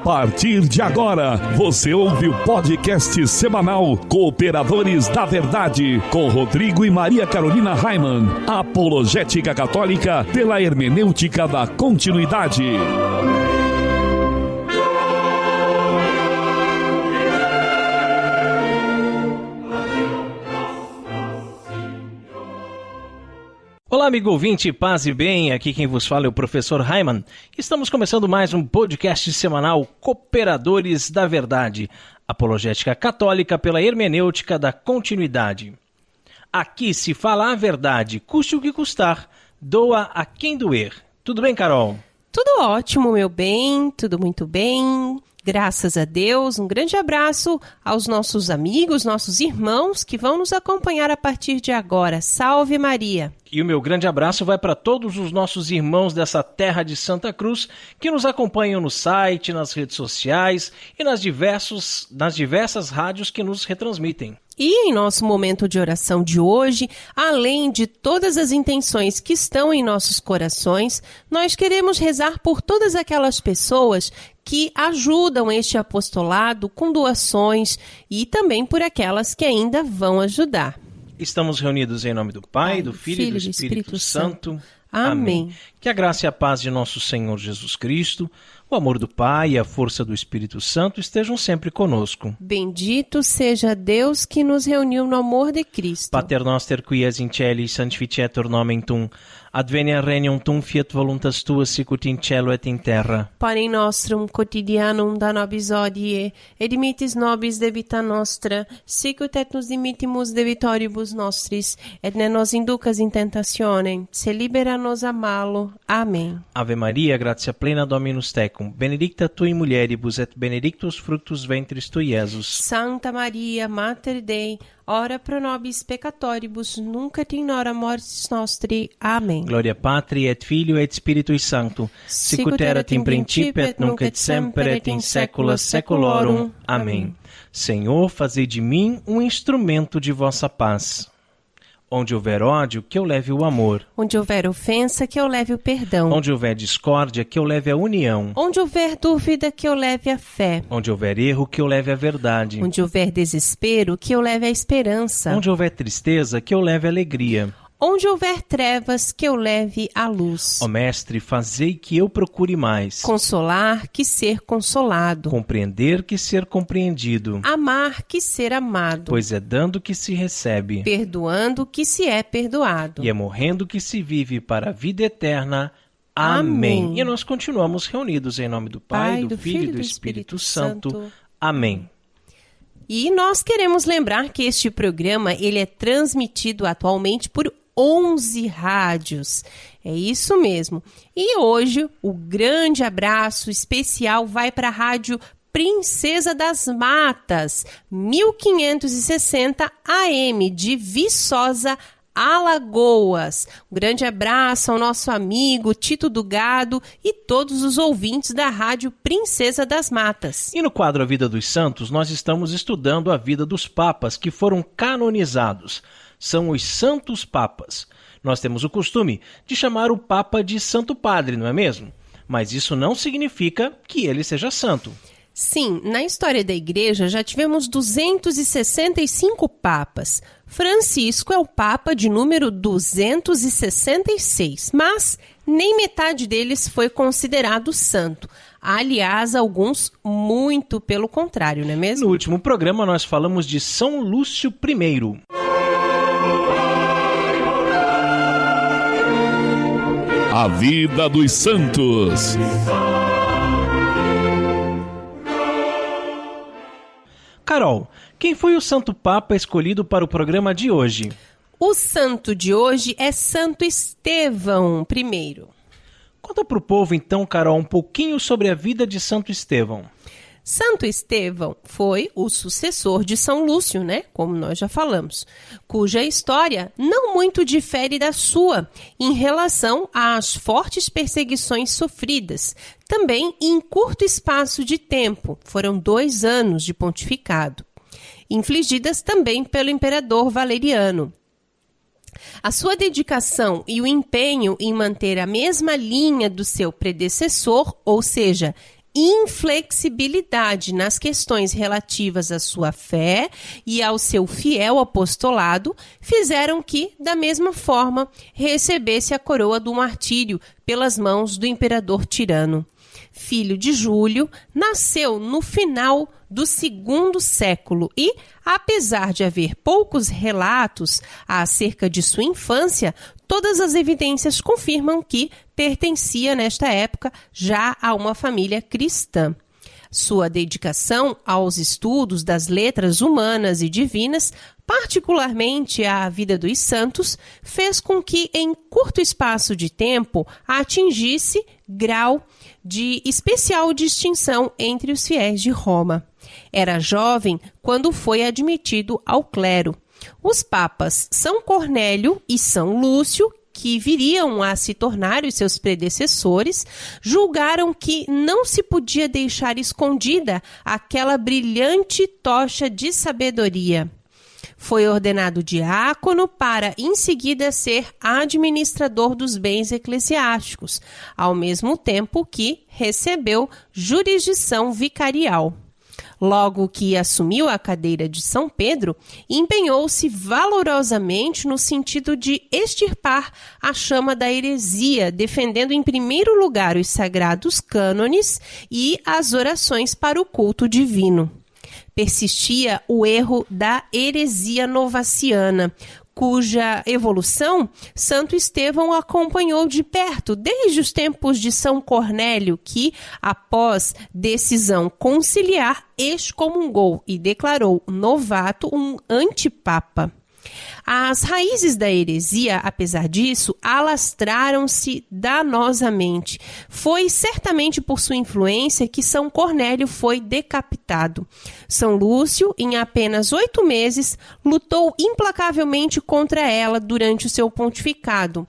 partir de agora, você ouve o podcast semanal Cooperadores da Verdade, com Rodrigo e Maria Carolina Raimann, apologética católica pela hermenêutica da continuidade. Olá, amigo ouvinte, paz e bem, aqui quem vos fala é o professor Raimann. Estamos começando mais um podcast semanal Cooperadores da Verdade, apologética católica pela hermenêutica da continuidade. Aqui se fala a verdade, custe o que custar, doa a quem doer. Tudo bem, Carol? Tudo ótimo, meu bem, tudo muito bem. Graças a Deus, um grande abraço aos nossos amigos, nossos irmãos que vão nos acompanhar a partir de agora. Salve Maria! E o meu grande abraço vai para todos os nossos irmãos dessa terra de Santa Cruz que nos acompanham no site, nas redes sociais e nas diversas rádios que nos retransmitem. E em nosso momento de oração de hoje, além de todas as intenções que estão em nossos corações, nós queremos rezar por todas aquelas pessoas que ajudam este apostolado com doações e também por aquelas que ainda vão ajudar. Estamos reunidos em nome do Pai, do Filho e do Espírito Santo. Amém. Que a graça e a paz de nosso Senhor Jesus Cristo, o amor do Pai e a força do Espírito Santo estejam sempre conosco. Bendito seja Deus que nos reuniu no amor de Cristo. Pater noster qui es in celis sanctificetur nomen tuum, adveniat regnum tuum, fiat voluntas tua sicut in cielo et in terra. Panem nostrum quotidianum da nobis hodie, et dimittis nobis debita nostra, sicut et nos dimittimus debitoribus nostris, et ne nos inducas in tentationem, se libera nos a malo. Amém. Ave Maria, gratia plena Dominus tecum, benedicta tui mulieribus et benedictus fructus ventris tui, Iesus. Santa Maria, Mater Dei, ora pro nobis peccatoribus, nunc et in hora mortis nostri. Amém. Gloria Patri et Filio et Spiritui Sancto, sicut erat in principio et nunc et semper et in saecula saeculorum. Amém. Senhor, fazei de mim um instrumento de vossa paz. Onde houver ódio, que eu leve o amor. Onde houver ofensa, que eu leve o perdão. Onde houver discórdia, que eu leve a união. Onde houver dúvida, que eu leve a fé. Onde houver erro, que eu leve a verdade. Onde houver desespero, que eu leve a esperança. Onde houver tristeza, que eu leve a alegria. Onde houver trevas, que eu leve a luz. Ó Mestre, fazei que eu procure mais. Consolar, que ser consolado. Compreender, que ser compreendido. Amar, que ser amado. Pois é dando que se recebe. Perdoando, que se é perdoado. E é morrendo que se vive para a vida eterna. Amém. E nós continuamos reunidos em nome do Pai, do Filho e do Espírito Santo. Amém. E nós queremos lembrar que este programa ele é transmitido atualmente por 11 rádios. É isso mesmo. E hoje o grande abraço especial vai para a Rádio Princesa das Matas, 1560 AM, de Viçosa, Alagoas. Um grande abraço ao nosso amigo Tito do Gado e todos os ouvintes da Rádio Princesa das Matas. E no quadro A Vida dos Santos, nós estamos estudando a vida dos papas que foram canonizados. São os Santos Papas. Nós temos o costume de chamar o Papa de Santo Padre, não é mesmo? Mas isso não significa que ele seja santo. Sim, na história da Igreja já tivemos 265 papas. Francisco é o papa de número 266, mas nem metade deles foi considerado santo. Aliás, alguns muito pelo contrário, não é mesmo? No último programa nós falamos de São Lúcio I. A vida dos santos. Carol, quem foi o Santo Papa escolhido para o programa de hoje? O santo de hoje é Santo Estevão I. Conta para o povo então, Carol, um pouquinho sobre a vida de Santo Estevão. Santo Estevão foi o sucessor de São Lúcio, né? Como nós já falamos, cuja história não muito difere da sua em relação às fortes perseguições sofridas. Também em curto espaço de tempo, foram 2 anos de pontificado, infligidas também pelo imperador Valeriano. A sua dedicação e o empenho em manter a mesma linha do seu predecessor, ou seja, inflexibilidade nas questões relativas à sua fé e ao seu fiel apostolado fizeram que, da mesma forma, recebesse a coroa do martírio pelas mãos do imperador tirano. Filho de Júlio, nasceu no final do II século e, apesar de haver poucos relatos acerca de sua infância, todas as evidências confirmam que pertencia, nesta época, já a uma família cristã. Sua dedicação aos estudos das letras humanas e divinas, particularmente à vida dos santos, fez com que, em curto espaço de tempo, atingisse grau de especial distinção entre os fiéis de Roma. Era jovem quando foi admitido ao clero. Os papas São Cornélio e São Lúcio, que viriam a se tornar os seus predecessores, julgaram que não se podia deixar escondida aquela brilhante tocha de sabedoria. Foi ordenado diácono para, em seguida, ser administrador dos bens eclesiásticos, ao mesmo tempo que recebeu jurisdição vicarial. Logo que assumiu a cadeira de São Pedro, empenhou-se valorosamente no sentido de extirpar a chama da heresia, defendendo em primeiro lugar os sagrados cânones e as orações para o culto divino. Persistia o erro da heresia novaciana, cuja evolução Santo Estevão acompanhou de perto desde os tempos de São Cornélio, que, após decisão conciliar, excomungou e declarou novato um antipapa. As raízes da heresia, apesar disso, alastraram-se danosamente. Foi certamente por sua influência que São Cornélio foi decapitado. São Lúcio, em apenas 8 meses, lutou implacavelmente contra ela durante o seu pontificado.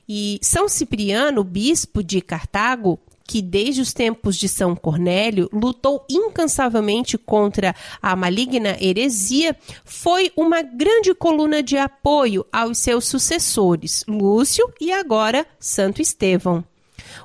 E São Cipriano, bispo de Cartago, que desde os tempos de São Cornélio lutou incansavelmente contra a maligna heresia, foi uma grande coluna de apoio aos seus sucessores, Lúcio e agora Santo Estevão.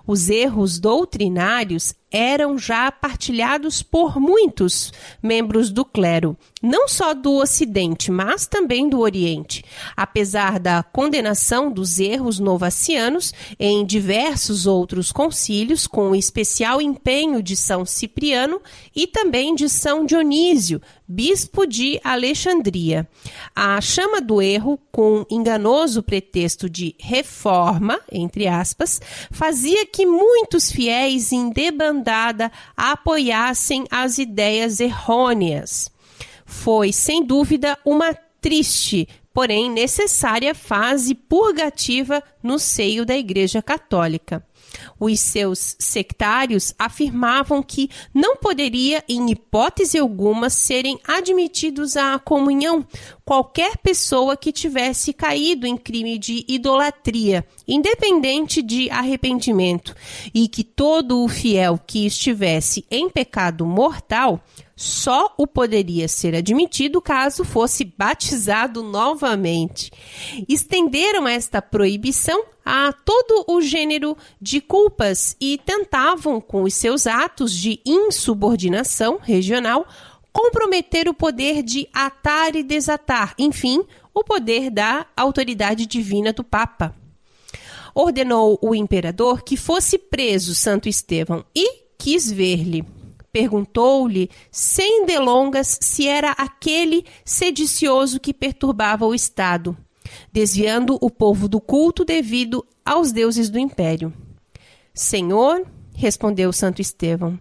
Os erros doutrinários eram já partilhados por muitos membros do clero, não só do Ocidente, mas também do Oriente. Apesar da condenação dos erros novacianos em diversos outros concílios, com o especial empenho de São Cipriano e também de São Dionísio, bispo de Alexandria. A chama do erro, com enganoso pretexto de reforma, entre aspas, fazia que muitos fiéis em debandada apoiassem as ideias errôneas. Foi, sem dúvida, uma triste, porém necessária fase purgativa no seio da Igreja Católica. Os seus sectários afirmavam que não poderia, em hipótese alguma, serem admitidos à comunhão qualquer pessoa que tivesse caído em crime de idolatria, independente de arrependimento, e que todo o fiel que estivesse em pecado mortal só o poderia ser admitido caso fosse batizado novamente. Estenderam esta proibição a todo o gênero de culpas e tentavam, com os seus atos de insubordinação regional, comprometer o poder de atar e desatar, enfim, o poder da autoridade divina do Papa. Ordenou o imperador que fosse preso Santo Estevão e quis ver-lhe. Perguntou-lhe, sem delongas, se era aquele sedicioso que perturbava o Estado, desviando o povo do culto devido aos deuses do império. Senhor, respondeu Santo Estevão,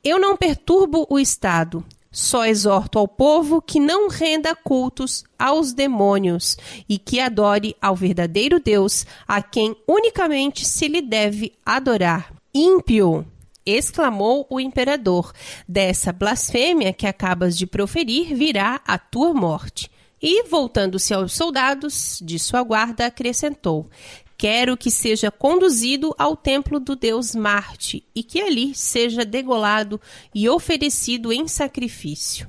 eu não perturbo o Estado, só exorto ao povo que não renda cultos aos demônios e que adore ao verdadeiro Deus, a quem unicamente se lhe deve adorar. Ímpio! Exclamou o imperador, dessa blasfêmia que acabas de proferir virá a tua morte. E, voltando-se aos soldados de sua guarda, acrescentou, quero que seja conduzido ao templo do deus Marte e que ali seja degolado e oferecido em sacrifício.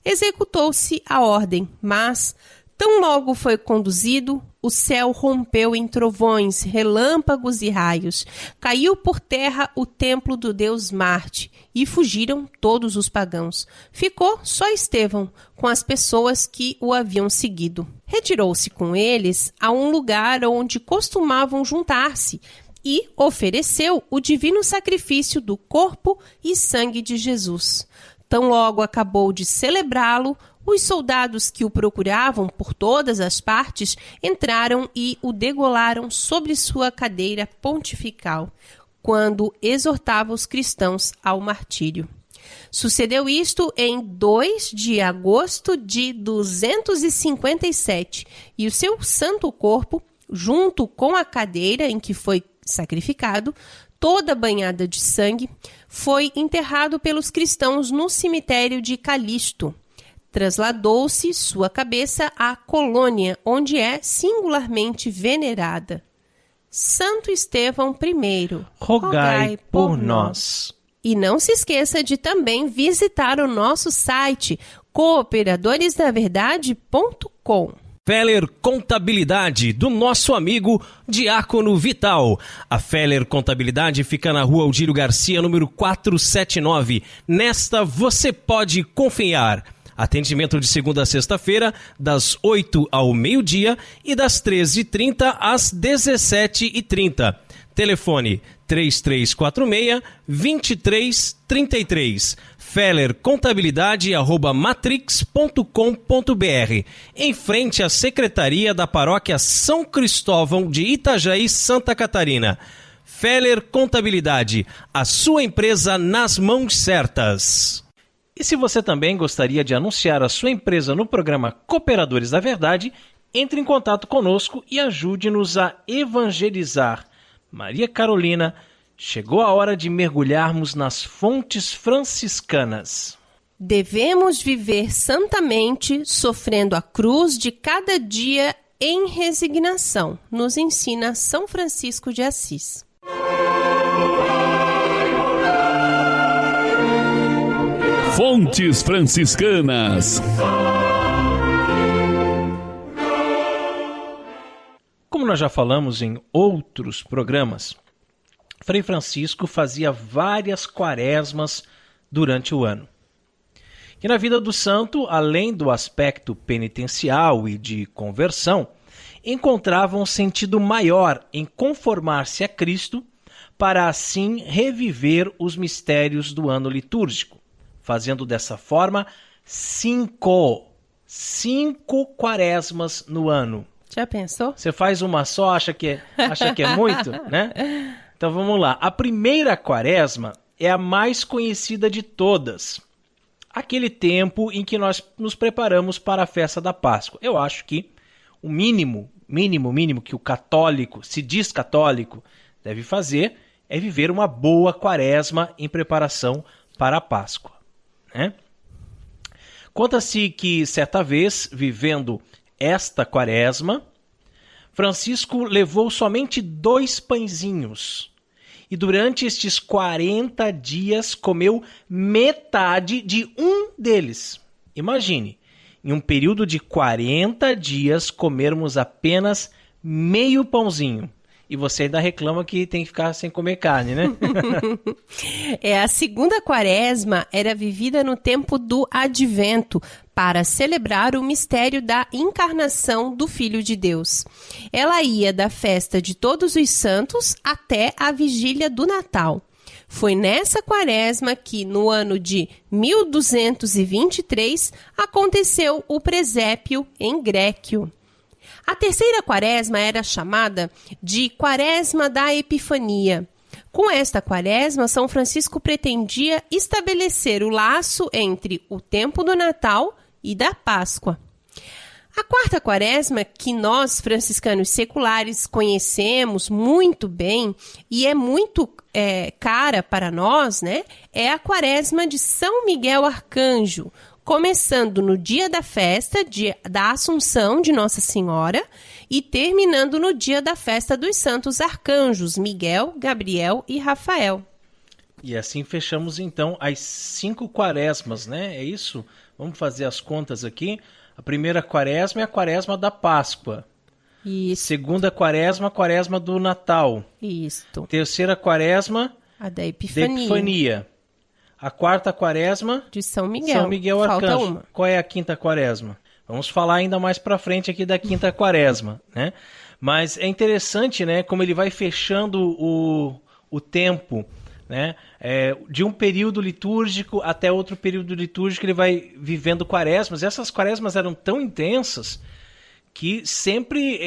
Executou-se a ordem, mas Tão logo foi conduzido, o céu rompeu em trovões, relâmpagos e raios. Caiu por terra o templo do deus Marte e fugiram todos os pagãos. Ficou só Estevão com as pessoas que o haviam seguido. Retirou-se com eles a um lugar onde costumavam juntar-se e ofereceu o divino sacrifício do corpo e sangue de Jesus. Tão logo acabou de celebrá-lo, os soldados que o procuravam por todas as partes entraram e o degolaram sobre sua cadeira pontifical, quando exortava os cristãos ao martírio. Sucedeu isto em 2 de agosto de 257, e o seu santo corpo, junto com a cadeira em que foi sacrificado, toda banhada de sangue, foi enterrado pelos cristãos no cemitério de Calisto. Trasladou-se sua cabeça à Colônia, onde é singularmente venerada. Santo Estevão I, rogai por nós. E não se esqueça de também visitar o nosso site cooperadoresdaverdade.com. Feller Contabilidade, do nosso amigo Diácono Vital. A Feller Contabilidade fica na rua Aldírio Garcia, número 479. Nesta você pode confiar. Atendimento de segunda a sexta-feira, das 8 ao meio-dia e das 13h30 às 17h30. Telefone 3346-2333. fellercontabilidade@matrix.com.br, em frente à Secretaria da Paróquia São Cristóvão de Itajaí, Santa Catarina. Feller Contabilidade, a sua empresa nas mãos certas. E se você também gostaria de anunciar a sua empresa no programa Cooperadores da Verdade, entre em contato conosco e ajude-nos a evangelizar. Maria Carolina, chegou a hora de mergulharmos nas fontes franciscanas. Devemos viver santamente, sofrendo a cruz de cada dia em resignação, nos ensina São Francisco de Assis. Fontes franciscanas. Como nós já falamos em outros programas, Frei Francisco fazia várias quaresmas durante o ano. E na vida do santo, além do aspecto penitencial e de conversão, encontrava um sentido maior em conformar-se a Cristo para assim reviver os mistérios do ano litúrgico, fazendo dessa forma 5 quaresmas no ano. Já pensou? Você faz uma só, acha que é muito, né? Então vamos lá. A primeira quaresma é a mais conhecida de todas. Aquele tempo em que nós nos preparamos para a festa da Páscoa. Eu acho que o mínimo que o católico, se diz católico, deve fazer é viver uma boa quaresma em preparação para a Páscoa, né? Conta-se que certa vez, vivendo esta quaresma, Francisco levou somente 2 pãezinhos e durante estes 40 dias comeu metade de um deles. Imagine, em um período de 40 dias comermos apenas meio pãozinho. E você ainda reclama que tem que ficar sem comer carne, né? A segunda quaresma era vivida no tempo do Advento, para celebrar o mistério da encarnação do Filho de Deus. Ela ia da festa de Todos os Santos até a vigília do Natal. Foi nessa quaresma que, no ano de 1223, aconteceu o presépio em Gréquio. A terceira quaresma era chamada de Quaresma da Epifania. Com esta quaresma, São Francisco pretendia estabelecer o laço entre o tempo do Natal e da Páscoa. A quarta quaresma, que nós, franciscanos seculares, conhecemos muito bem e é muito cara para nós, né? É a quaresma de São Miguel Arcanjo, começando no dia da festa da Assunção de Nossa Senhora e terminando no dia da festa dos santos arcanjos Miguel, Gabriel e Rafael. E assim fechamos então as 5 quaresmas, né? É isso? Vamos fazer as contas aqui. A primeira quaresma é a quaresma da Páscoa. Isso. Segunda quaresma, a quaresma do Natal. Isto. Terceira quaresma, A da da Epifania. Epifania. A quarta quaresma, De São Miguel. São Miguel Falta Arcanjo. uma. Qual é a quinta quaresma? Vamos falar ainda mais para frente aqui da quinta quaresma, né? Mas é interessante, né, como ele vai fechando o tempo, né? De um período litúrgico até outro período litúrgico, ele vai vivendo quaresmas. Essas quaresmas eram tão intensas que sempre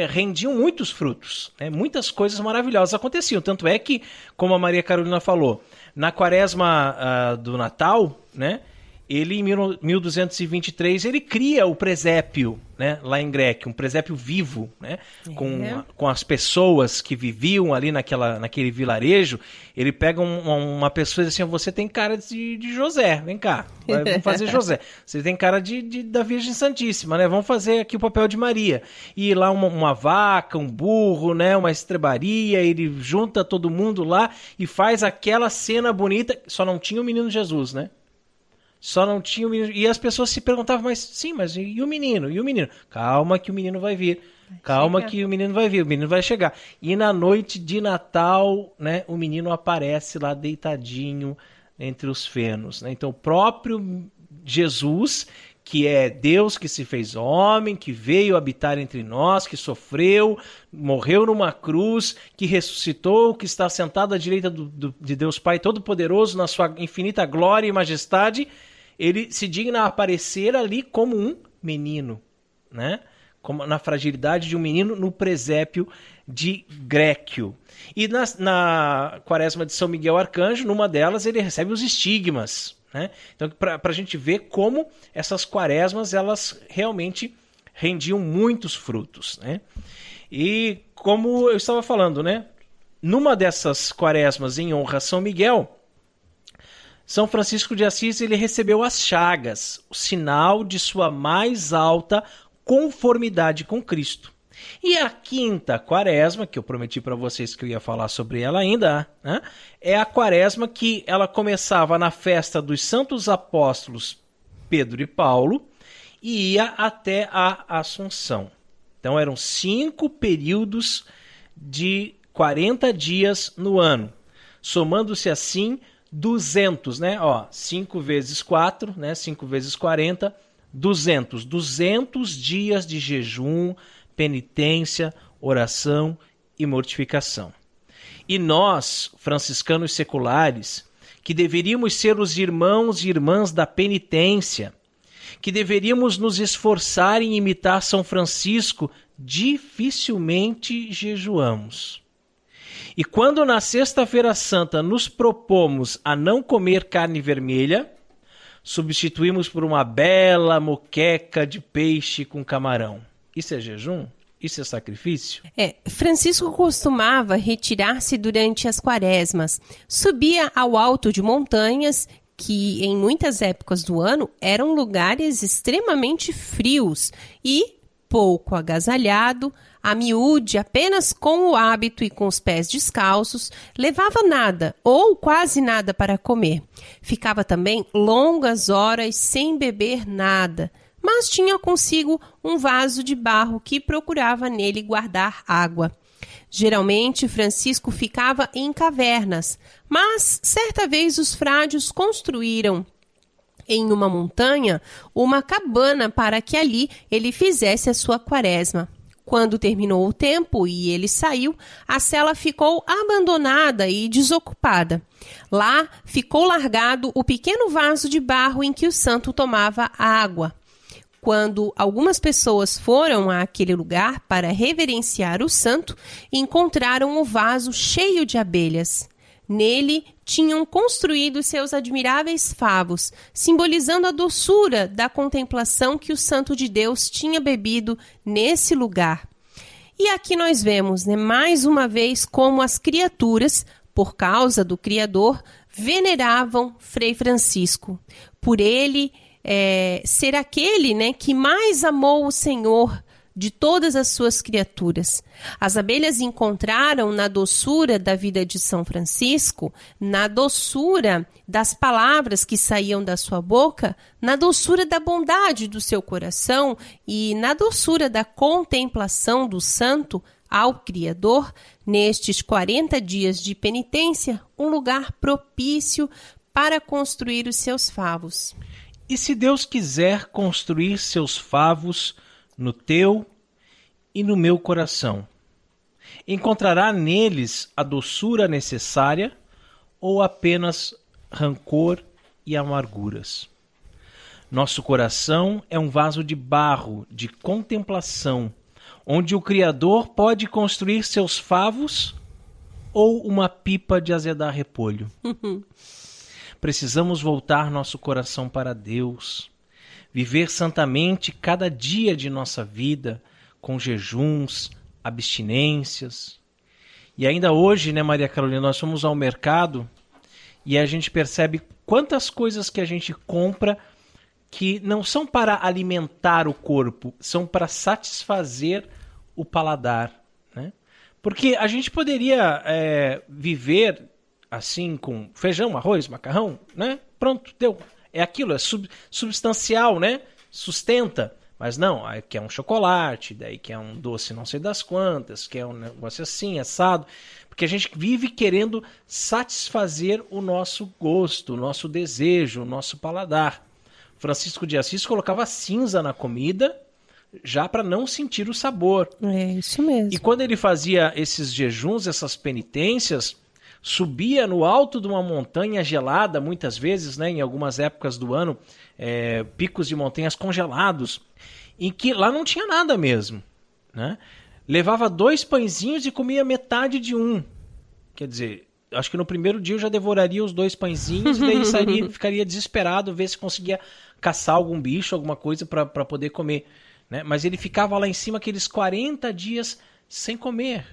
rendiam muitos frutos, né? Muitas coisas maravilhosas aconteciam. Tanto é que, como a Maria Carolina falou, na quaresma do Natal, né, ele em 1223 ele cria o presépio, né, lá em Greque, um presépio vivo, né, com as pessoas que viviam ali naquele vilarejo. Ele pega uma pessoa e diz assim: você tem cara de José, vem cá, vamos fazer José. Você tem cara da Virgem Santíssima, né? Vamos fazer aqui o papel de Maria. E lá uma vaca, um burro, né, uma estrebaria, ele junta todo mundo lá e faz aquela cena bonita. Só não tinha o menino Jesus, né? Só não tinha o menino. E as pessoas se perguntavam, mas e o menino? E o menino? Calma que o menino vai vir. Calma que o menino vai vir, o menino vai chegar. E na noite de Natal, né, o menino aparece lá deitadinho entre os fenos, né? Então o próprio Jesus, que é Deus que se fez homem, que veio habitar entre nós, que sofreu, morreu numa cruz, que ressuscitou, que está sentado à direita de Deus Pai Todo-Poderoso na sua infinita glória e majestade, ele se digna a aparecer ali como um menino, né? Como na fragilidade de um menino no presépio de Gréquio. E na quaresma de São Miguel Arcanjo, numa delas, ele recebe os estigmas, né? Então, para a gente ver como essas quaresmas, elas realmente rendiam muitos frutos, né? E como eu estava falando, né, numa dessas quaresmas em honra a São Miguel, São Francisco de Assis, ele recebeu as chagas, o sinal de sua mais alta conformidade com Cristo. E a quinta quaresma, que eu prometi para vocês que eu ia falar sobre ela ainda, né, é a quaresma que ela começava na festa dos santos apóstolos Pedro e Paulo e ia até a Assunção. Então eram 5 períodos de 40 dias no ano, somando-se assim 200, né? 5 vezes 4, né? 5 vezes 40, 200 dias de jejum, penitência, oração e mortificação. E nós, franciscanos seculares, que deveríamos ser os irmãos e irmãs da penitência, que deveríamos nos esforçar em imitar São Francisco, dificilmente jejuamos. E quando na Sexta-feira Santa nos propomos a não comer carne vermelha, substituímos por uma bela moqueca de peixe com camarão. Isso é jejum? Isso é sacrifício? Francisco costumava retirar-se durante as quaresmas. Subia ao alto de montanhas que, em muitas épocas do ano, eram lugares extremamente frios e, pouco agasalhado, a miúde, apenas com o hábito e com os pés descalços, levava nada ou quase nada para comer. Ficava também longas horas sem beber nada, mas tinha consigo um vaso de barro que procurava nele guardar água. Geralmente, Francisco ficava em cavernas, mas certa vez os frades construíram em uma montanha uma cabana para que ali ele fizesse a sua quaresma. Quando terminou o tempo e ele saiu, a cela ficou abandonada e desocupada. Lá ficou largado o pequeno vaso de barro em que o santo tomava água. Quando algumas pessoas foram àquele lugar para reverenciar o santo, encontraram o vaso cheio de abelhas. Nele tinham construído seus admiráveis favos, simbolizando a doçura da contemplação que o Santo de Deus tinha bebido nesse lugar. E aqui nós vemos, mais uma vez, como as criaturas, por causa do Criador, veneravam Frei Francisco. Por ele ser aquele que mais amou o Senhor de todas as suas criaturas. As abelhas encontraram na doçura da vida de São Francisco, na doçura das palavras que saíam da sua boca, na doçura da bondade do seu coração e na doçura da contemplação do santo ao Criador, nestes 40 dias de penitência, um lugar propício para construir os seus favos. E se Deus quiser construir seus favos no teu e no meu coração, encontrará neles a doçura necessária ou apenas rancor e amarguras? Nosso coração é um vaso de barro, de contemplação, onde o Criador pode construir seus favos ou uma pipa de azedar repolho. Precisamos voltar nosso coração para Deus, viver santamente cada dia de nossa vida, com jejuns, abstinências. E ainda hoje, né, Maria Carolina, nós fomos ao mercado e a gente percebe quantas coisas que a gente compra que não são para alimentar o corpo, são para satisfazer o paladar, né? Porque a gente poderia viver assim com feijão, arroz, macarrão, né? Pronto, deu. É aquilo, é substancial, né? Sustenta. Mas não, aí quer um chocolate, daí quer um doce não sei das quantas, quer um negócio assim, assado. Porque a gente vive querendo satisfazer o nosso gosto, o nosso desejo, o nosso paladar. Francisco de Assis colocava cinza na comida já para não sentir o sabor. É isso mesmo. E quando ele fazia esses jejuns, essas penitências, subia no alto de uma montanha gelada, muitas vezes, né, em algumas épocas do ano, picos de montanhas congelados, em que lá não tinha nada mesmo, né? Levava 2 pãezinhos e comia metade de um. Quer dizer, acho que no primeiro dia eu já devoraria os 2 pãezinhos e daí ficaria desesperado, ver se conseguia caçar algum bicho, alguma coisa para poder comer, né? Mas ele ficava lá em cima aqueles 40 dias sem comer,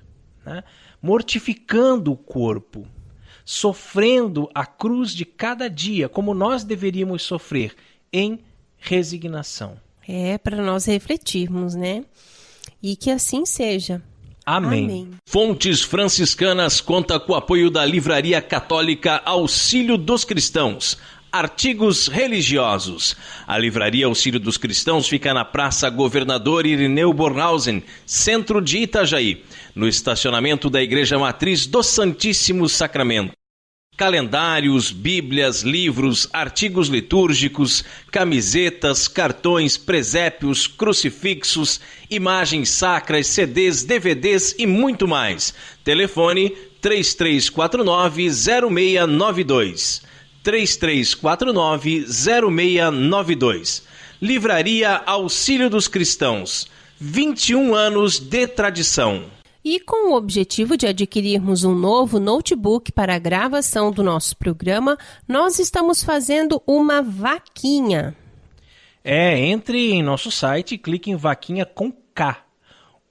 né? Mortificando o corpo, sofrendo a cruz de cada dia, como nós deveríamos sofrer, em resignação. É para nós refletirmos, né? E que assim seja. Amém. Amém. Fontes Franciscanas conta com o apoio da Livraria Católica Auxílio dos Cristãos. Artigos religiosos. A Livraria Auxílio dos Cristãos fica na Praça Governador Irineu Bornhausen, centro de Itajaí, no estacionamento da Igreja Matriz do Santíssimo Sacramento. Calendários, bíblias, livros, artigos litúrgicos, camisetas, cartões, presépios, crucifixos, imagens sacras, CDs, DVDs e muito mais. Telefone 3349-0692. 3349-0692. Livraria Auxílio dos Cristãos. 21 anos de tradição. E com o objetivo de adquirirmos um novo notebook para a gravação do nosso programa, nós estamos fazendo uma vaquinha. Entre em nosso site e clique em vaquinha com K.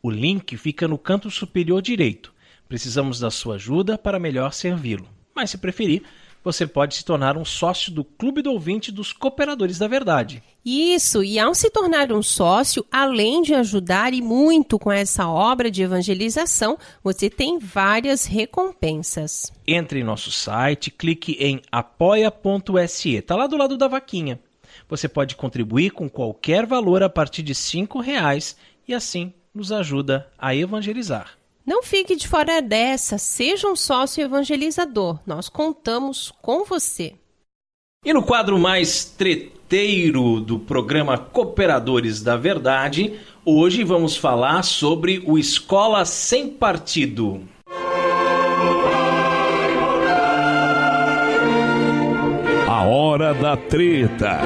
O link fica no canto superior direito. Precisamos da sua ajuda para melhor servi-lo. Mas se preferir, você pode se tornar um sócio do Clube do Ouvinte dos Cooperadores da Verdade. Isso, e ao se tornar um sócio, além de ajudar e muito com essa obra de evangelização, você tem várias recompensas. Entre em nosso site, clique em apoia.se, está lá do lado da vaquinha. Você pode contribuir com qualquer valor a partir de R$5 e assim nos ajuda a evangelizar. Não fique de fora dessa, seja um sócio evangelizador. Nós contamos com você. E no quadro mais treteiro do programa Cooperadores da Verdade, hoje vamos falar sobre o Escola Sem Partido. A Hora da Treta.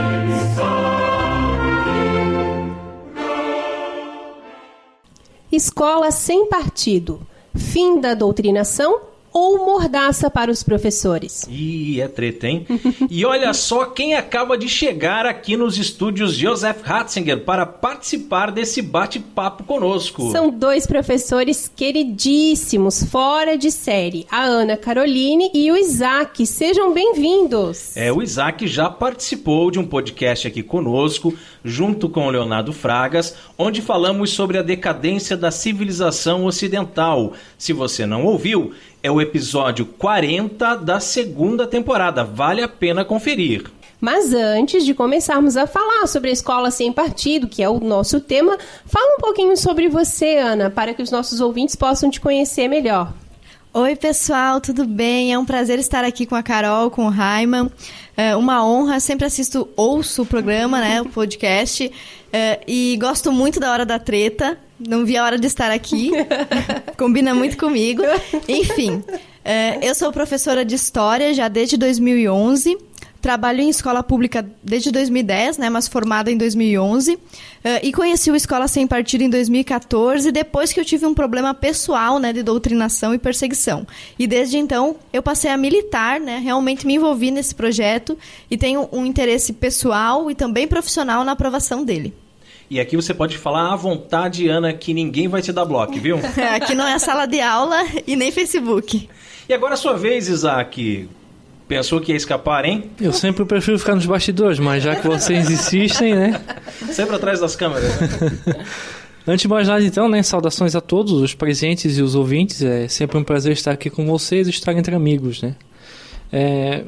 Escola sem partido. Fim da doutrinação? ou mordaça para os professores? Ih, é treta, hein? E olha só quem acaba de chegar aqui nos estúdios Joseph Ratzinger para participar desse bate-papo conosco. São 2 professores queridíssimos, fora de série, a Ana Caroline e o Isaac. Sejam bem-vindos. O Isaac já participou de um podcast aqui conosco, junto com o Leonardo Fragas, onde falamos sobre a decadência da civilização ocidental. Se você não ouviu, é o episódio 40 da 2ª temporada. Vale a pena conferir. Mas antes de começarmos a falar sobre a escola sem partido, que é o nosso tema, fala um pouquinho sobre você, Ana, para que os nossos ouvintes possam te conhecer melhor. Oi, pessoal, tudo bem? É um prazer estar aqui com a Carol, com o Raiman. É uma honra, sempre ouço o programa, né, o podcast, e gosto muito da Hora da Treta. Não vi a hora de estar aqui, combina muito comigo. Enfim, eu sou professora de História já desde 2011, trabalho em escola pública desde 2010, né, mas formada em 2011, e conheci o Escola Sem Partido em 2014, depois que eu tive um problema pessoal, né, de doutrinação e perseguição. E desde então eu passei a militar, né, realmente me envolvi nesse projeto e tenho um interesse pessoal e também profissional na aprovação dele. E aqui você pode falar à vontade, Ana, que ninguém vai te dar bloco, viu? Aqui não é sala de aula e nem Facebook. E agora a sua vez, Isaac. Pensou que ia escapar, hein? Eu sempre prefiro ficar nos bastidores, mas já que vocês insistem, né? Sempre atrás das câmeras, né? Antes de mais nada, então, né? Saudações a todos os presentes e os ouvintes. É sempre um prazer estar aqui com vocês e estar entre amigos, né?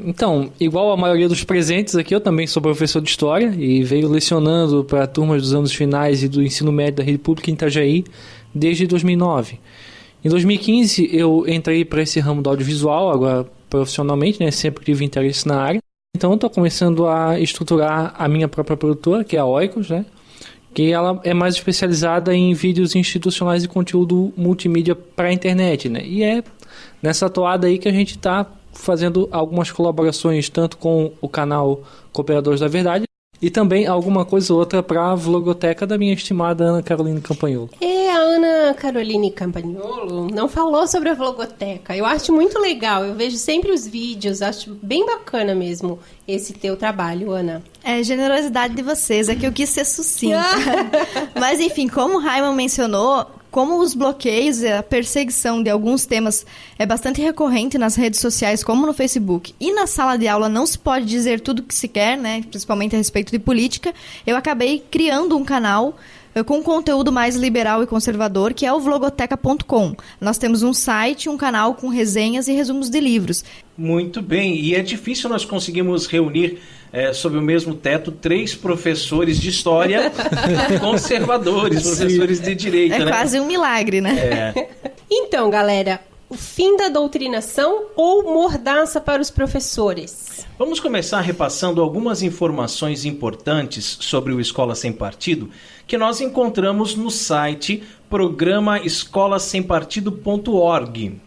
Então, igual a maioria dos presentes aqui, eu também sou professor de História e venho lecionando para turmas dos anos finais e do ensino médio da Rede Pública em Itajaí desde 2009. Em 2015, eu entrei para esse ramo do audiovisual, agora profissionalmente, né? Sempre tive interesse na área. Então, estou começando a estruturar a minha própria produtora, que é a Oikos, né? Que ela é mais especializada em vídeos institucionais e conteúdo multimídia para a internet, né? E é nessa toada aí que a gente está fazendo algumas colaborações tanto com o canal Cooperadores da Verdade e também alguma coisa ou outra para a vlogoteca da minha estimada Ana Caroline Campagnolo. A Ana Caroline Campagnolo não falou sobre a vlogoteca. Eu acho muito legal, eu vejo sempre os vídeos, acho bem bacana mesmo esse teu trabalho, Ana. É generosidade de vocês, é que eu quis ser sucinta. Mas enfim, como o Raiman mencionou, como os bloqueios e a perseguição de alguns temas é bastante recorrente nas redes sociais, como no Facebook, e na sala de aula não se pode dizer tudo o que se quer, né, principalmente a respeito de política, eu acabei criando um canal com conteúdo mais liberal e conservador, que é o vlogoteca.com. Nós temos um site, um canal com resenhas e resumos de livros. Muito bem, e é difícil nós conseguirmos reunir sob o mesmo teto 3 professores de história conservadores, professores de direita. É, né? Quase um milagre, né? Então, galera, o fim da doutrinação ou mordaça para os professores? Vamos começar repassando algumas informações importantes sobre o Escola Sem Partido que nós encontramos no site programa escolasempartido.org.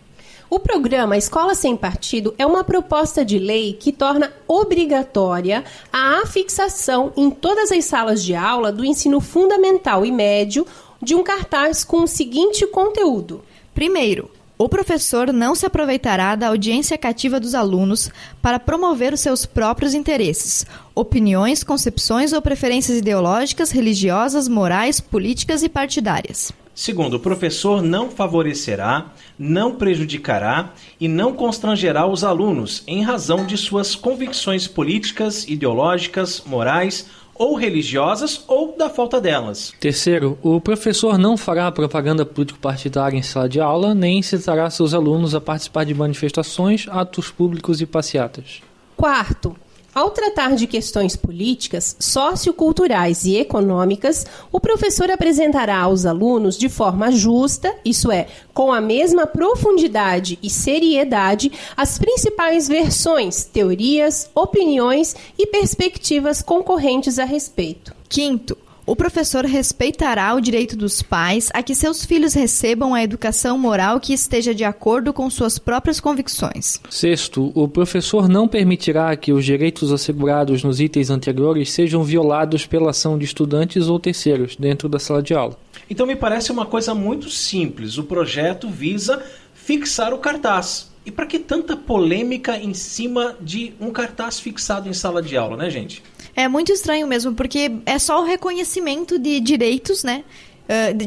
O programa Escola Sem Partido é uma proposta de lei que torna obrigatória a afixação em todas as salas de aula do ensino fundamental e médio de um cartaz com o seguinte conteúdo. Primeiro, o professor não se aproveitará da audiência cativa dos alunos para promover os seus próprios interesses, opiniões, concepções ou preferências ideológicas, religiosas, morais, políticas e partidárias. Segundo, o professor não favorecerá, não prejudicará e não constrangerá os alunos em razão de suas convicções políticas, ideológicas, morais ou religiosas ou da falta delas. Terceiro, o professor não fará propaganda político-partidária em sala de aula, nem incitará seus alunos a participar de manifestações, atos públicos e passeatas. Quarto, ao tratar de questões políticas, socioculturais e econômicas, o professor apresentará aos alunos de forma justa, isso é, com a mesma profundidade e seriedade, as principais versões, teorias, opiniões e perspectivas concorrentes a respeito. Quinto, o professor respeitará o direito dos pais a que seus filhos recebam a educação moral que esteja de acordo com suas próprias convicções. Sexto, o professor não permitirá que os direitos assegurados nos itens anteriores sejam violados pela ação de estudantes ou terceiros dentro da sala de aula. Então me parece uma coisa muito simples. O projeto visa fixar o cartaz. E para que tanta polêmica em cima de um cartaz fixado em sala de aula, né, gente? É muito estranho mesmo, porque é só o reconhecimento de direitos, né?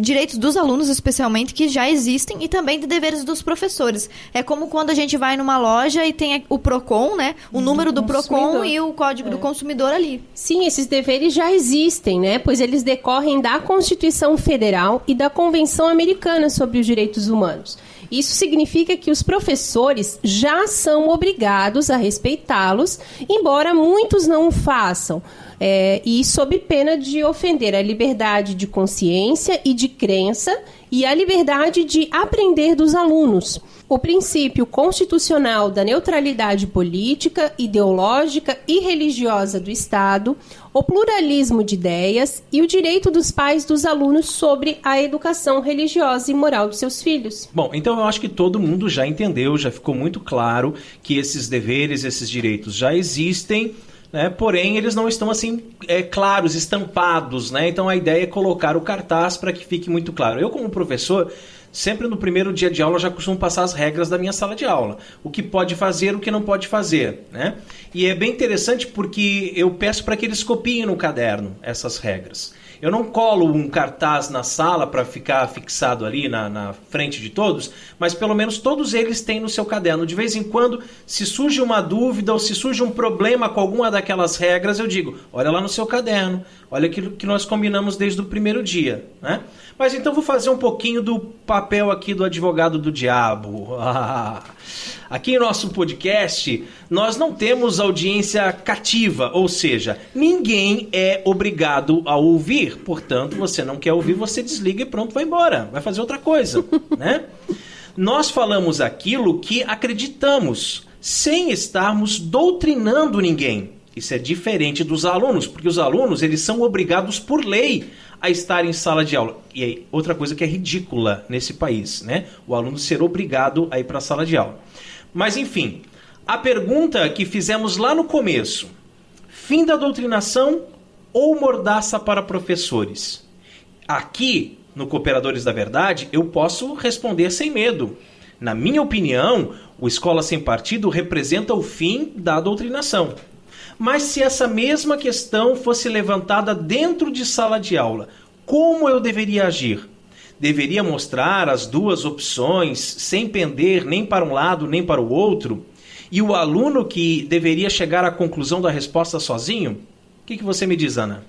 Direitos dos alunos, especialmente, que já existem, e também de deveres dos professores. É como quando a gente vai numa loja e tem o PROCON, né? O número do PROCON e o código do consumidor ali. Sim, esses deveres já existem, né? Pois eles decorrem da Constituição Federal e da Convenção Americana sobre os Direitos Humanos. Isso significa que os professores já são obrigados a respeitá-los, embora muitos não o façam. E sob pena de ofender a liberdade de consciência e de crença e a liberdade de aprender dos alunos. O princípio constitucional da neutralidade política, ideológica e religiosa do Estado, o pluralismo de ideias e o direito dos pais dos alunos sobre a educação religiosa e moral dos seus filhos. Bom, então eu acho que todo mundo já entendeu, já ficou muito claro que esses deveres, esses direitos já existem, né? Porém, eles não estão assim claros, estampados, né? Então a ideia é colocar o cartaz para que fique muito claro. Eu, como professor, sempre no primeiro dia de aula já costumo passar as regras da minha sala de aula. O que pode fazer, o que não pode fazer, né? E é bem interessante porque eu peço para que eles copiem no caderno essas regras. Eu não colo um cartaz na sala para ficar fixado ali na frente de todos, mas pelo menos todos eles têm no seu caderno. De vez em quando, se surge uma dúvida ou se surge um problema com alguma daquelas regras, eu digo, olha lá no seu caderno, olha aquilo que nós combinamos desde o primeiro dia, né? Mas então vou fazer um pouquinho do papel aqui do advogado do diabo. Aqui em nosso podcast, nós não temos audiência cativa, ou seja, ninguém é obrigado a ouvir. Portanto, você não quer ouvir, você desliga e pronto, vai embora. Vai fazer outra coisa, né? Nós falamos aquilo que acreditamos, sem estarmos doutrinando ninguém. Isso é diferente dos alunos, porque os alunos, eles são obrigados por lei a estar em sala de aula. E aí, outra coisa que é ridícula nesse país, né? O aluno ser obrigado a ir para a sala de aula. Mas, enfim, a pergunta que fizemos lá no começo, fim da doutrinação ou mordaça para professores? Aqui, no Cooperadores da Verdade, eu posso responder sem medo. Na minha opinião, o Escola Sem Partido representa o fim da doutrinação. Mas se essa mesma questão fosse levantada dentro de sala de aula, como eu deveria agir? Deveria mostrar as duas opções, sem pender nem para um lado nem para o outro? E o aluno que deveria chegar à conclusão da resposta sozinho? O que você me diz, Ana?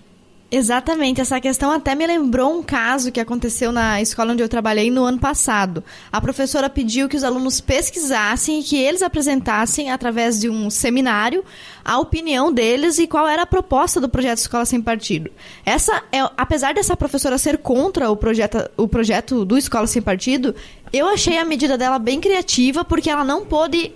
Exatamente, essa questão até me lembrou um caso que aconteceu na escola onde eu trabalhei no ano passado. A professora pediu que os alunos pesquisassem e que eles apresentassem, através de um seminário, a opinião deles e qual era a proposta do projeto Escola Sem Partido. Apesar dessa professora ser contra o projeto do Escola Sem Partido, eu achei a medida dela bem criativa, porque ela não pôde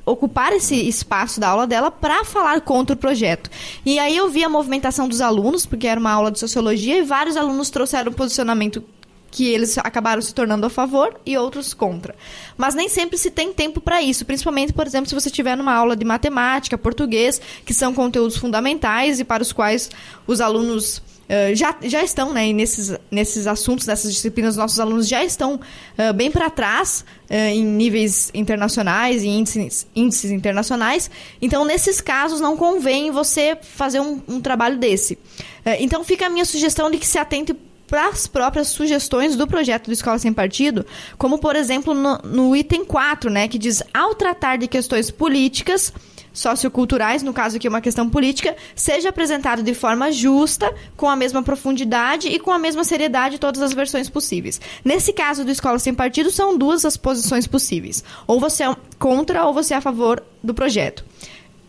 ocupar esse espaço da aula dela para falar contra o projeto. E aí eu vi a movimentação dos alunos, porque era uma aula de sociologia, e vários alunos trouxeram um posicionamento que eles acabaram se tornando a favor e outros contra. Mas nem sempre se tem tempo para isso, principalmente, por exemplo, se você estiver numa aula de matemática, português, que são conteúdos fundamentais e para os quais os alunos já estão, né, nesses assuntos, nessas disciplinas, nossos alunos já estão bem para trás em níveis internacionais e índices internacionais. Então, nesses casos, não convém você fazer um trabalho desse. Então, fica a minha sugestão de que se atente para as próprias sugestões do projeto do Escola Sem Partido, como, por exemplo, no item 4, né, que diz, ao tratar de questões políticas, socioculturais, no caso aqui uma questão política, seja apresentado de forma justa, com a mesma profundidade e com a mesma seriedade todas as versões possíveis. Nesse caso do Escola Sem Partido, são duas as posições possíveis. Ou você é contra ou você é a favor do projeto.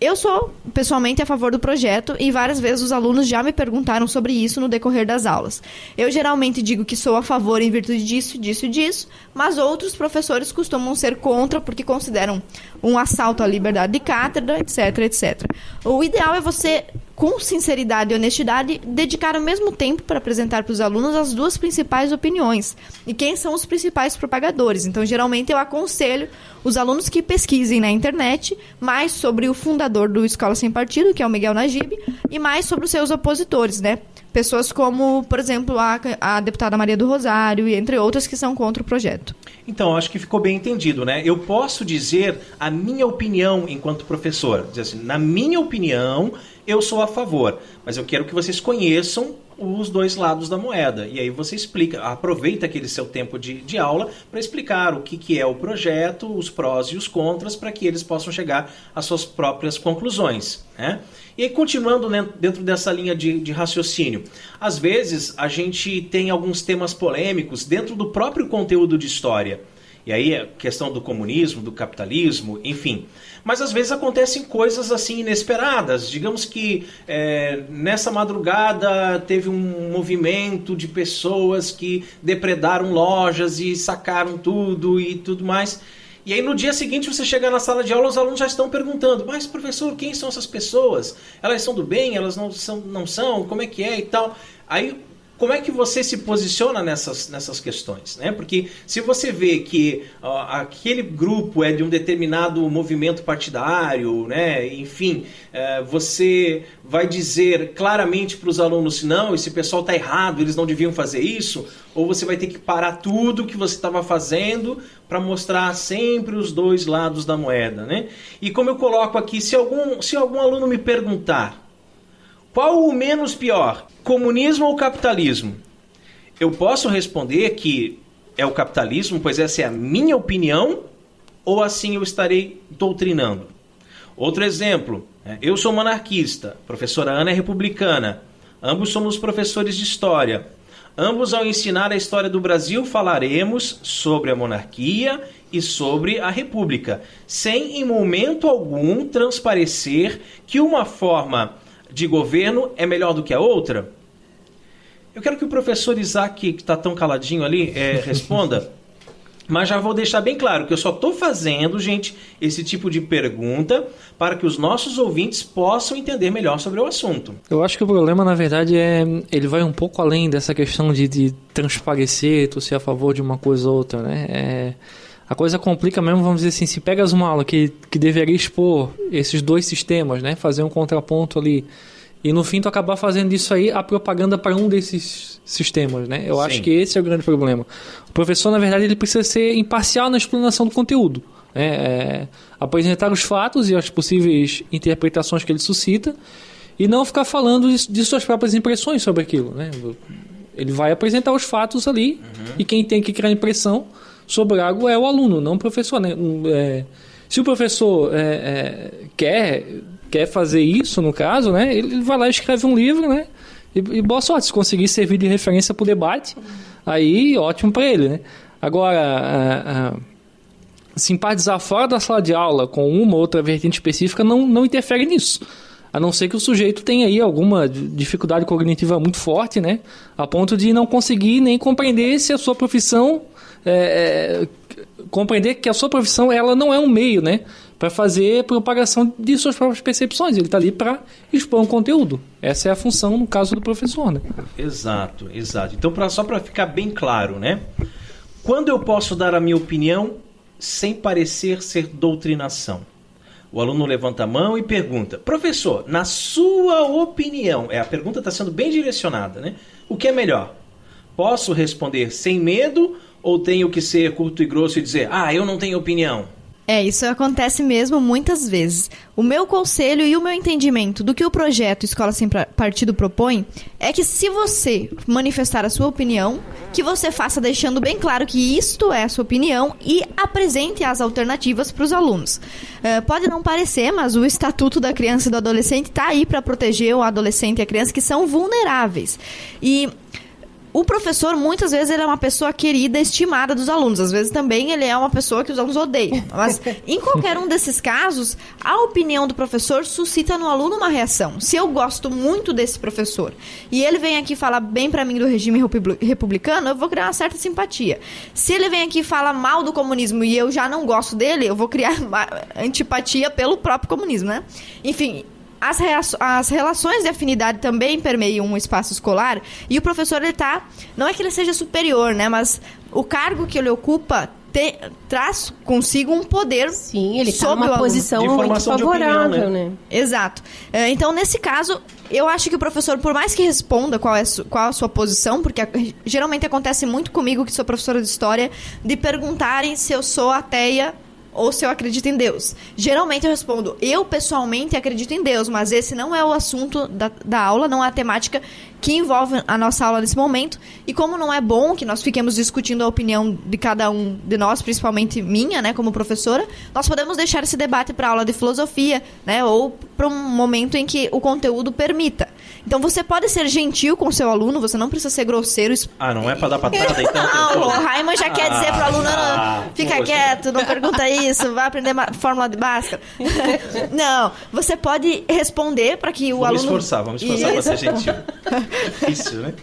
Eu sou, pessoalmente, a favor do projeto e várias vezes os alunos já me perguntaram sobre isso no decorrer das aulas. Eu geralmente digo que sou a favor em virtude disso, mas outros professores costumam ser contra porque consideram um assalto à liberdade de cátedra, etc, etc. O ideal é você, com sinceridade e honestidade, dedicar o mesmo tempo para apresentar para os alunos as duas principais opiniões e quem são os principais propagadores. Então, geralmente, eu aconselho os alunos que pesquisem na internet mais sobre o fundador do Escola Sem Partido, que é o Miguel Najib, e mais sobre os seus opositores, né? Pessoas como, por exemplo, a deputada Maria do Rosário, e entre outras que são contra o projeto. Então, acho que ficou bem entendido, né? Eu posso dizer a minha opinião enquanto professor. Dizer assim, na minha opinião, eu sou a favor, mas eu quero que vocês conheçam os dois lados da moeda. E aí você explica, aproveita aquele seu tempo de aula para explicar o que é o projeto, os prós e os contras, para que eles possam chegar às suas próprias conclusões, né? E aí, continuando, né, dentro dessa linha de raciocínio, às vezes a gente tem alguns temas polêmicos dentro do próprio conteúdo de história. E aí a questão do comunismo, do capitalismo, enfim. Mas às vezes acontecem coisas assim inesperadas. Digamos que nessa madrugada teve um movimento de pessoas que depredaram lojas e sacaram tudo e tudo mais. E aí no dia seguinte você chega na sala de aula, os alunos já estão perguntando: mas professor, quem são essas pessoas? Elas são do bem? Elas não são? Como é que é e tal? Aí como é que você se posiciona nessas questões, né? Porque se você vê que aquele grupo é de um determinado movimento partidário, né? Enfim, você vai dizer claramente para os alunos: não, esse pessoal está errado, eles não deviam fazer isso, ou você vai ter que parar tudo que você estava fazendo para mostrar sempre os dois lados da moeda, né? E como eu coloco aqui, se algum aluno me perguntar: qual o menos pior, comunismo ou capitalismo? Eu posso responder que é o capitalismo, pois essa é a minha opinião, ou assim eu estarei doutrinando. Outro exemplo, eu sou monarquista, professora Ana é republicana, ambos somos professores de história. Ambos, ao ensinar a história do Brasil, falaremos sobre a monarquia e sobre a república, sem em momento algum transparecer que uma forma de governo é melhor do que a outra? Eu quero que o professor Isaac, que está tão caladinho ali, responda, mas já vou deixar bem claro que eu só estou fazendo, gente, esse tipo de pergunta para que os nossos ouvintes possam entender melhor sobre o assunto. Eu acho que o problema, na verdade, ele vai um pouco além dessa questão de transparecer, tu ser a favor de uma coisa ou outra, né? A coisa complica mesmo, vamos dizer assim, se pegas uma aula que deveria expor esses dois sistemas, né, fazer um contraponto ali, e no fim tu acabar fazendo disso aí a propaganda para um desses sistemas, né? Eu acho que esse é o grande problema. O professor, na verdade, ele precisa ser imparcial na explanação do conteúdo, né? Apresentar os fatos e as possíveis interpretações que ele suscita, e não ficar falando de suas próprias impressões sobre aquilo, né? Ele vai apresentar os fatos ali, e quem tem que criar impressão sobre algo é o aluno, não o professor, né? Se o professor quer fazer isso, no caso, né, ele vai lá e escreve um livro, né, e boa sorte. Se conseguir servir de referência para o debate, aí ótimo para ele, né? Agora, simpatizar fora da sala de aula com uma ou outra vertente específica não interfere nisso, a não ser que o sujeito tenha aí alguma dificuldade cognitiva muito forte, né, a ponto de não conseguir nem compreender se a sua profissão compreender que a sua profissão ela não é um meio, né, para fazer propagação de suas próprias percepções. Ele está ali para expor um conteúdo. Essa é a função, no caso do professor, né? Exato. Então, só para ficar bem claro, né, quando eu posso dar a minha opinião sem parecer ser doutrinação? O aluno levanta a mão e pergunta: professor, na sua opinião, a pergunta está sendo bem direcionada, né? O que é melhor? Posso responder sem medo ou tenho que ser curto e grosso e dizer: eu não tenho opinião? Isso acontece mesmo muitas vezes. O meu conselho e o meu entendimento do que o projeto Escola Sem Partido propõe é que, se você manifestar a sua opinião, que você faça deixando bem claro que isto é a sua opinião e apresente as alternativas para os alunos. Pode não parecer, mas o Estatuto da Criança e do Adolescente está aí para proteger o adolescente e a criança que são vulneráveis. E o professor, muitas vezes, ele é uma pessoa querida, estimada dos alunos. Às vezes, também, ele é uma pessoa que os alunos odeiam. Mas, em qualquer um desses casos, a opinião do professor suscita no aluno uma reação. Se eu gosto muito desse professor e ele vem aqui falar bem pra mim do regime republicano, eu vou criar uma certa simpatia. Se ele vem aqui e fala mal do comunismo e eu já não gosto dele, eu vou criar antipatia pelo próprio comunismo, né? Enfim, as relações de afinidade também permeiam um espaço escolar, e o professor, ele não é que ele seja superior, né, mas o cargo que ele ocupa traz consigo um poder. Sim, ele está sobre numa o aluno. posição De muito formação de favorável, opinião, né? Exato. Então, nesse caso, eu acho que o professor, por mais que responda qual a sua posição, porque geralmente acontece muito comigo, que sou professora de história, de perguntarem se eu sou ateia ou se eu acredito em Deus. Geralmente eu respondo, eu pessoalmente acredito em Deus, mas esse não é o assunto da aula, não é a temática que envolve a nossa aula nesse momento. E como não é bom que nós fiquemos discutindo a opinião de cada um de nós, principalmente minha, né, como professora, nós podemos deixar esse debate para aula de filosofia, né, ou para um momento em que o conteúdo permita. Então você pode ser gentil com o seu aluno, você não precisa ser grosseiro. Não é para dar patada, então? Não, o Raiman já quer dizer pro aluno, fica poxa. quieto, não pergunta isso, vai aprender fórmula de Bhaskara. Não, você pode responder para que o aluno... Vamos esforçar para ser gentil. Difícil, né?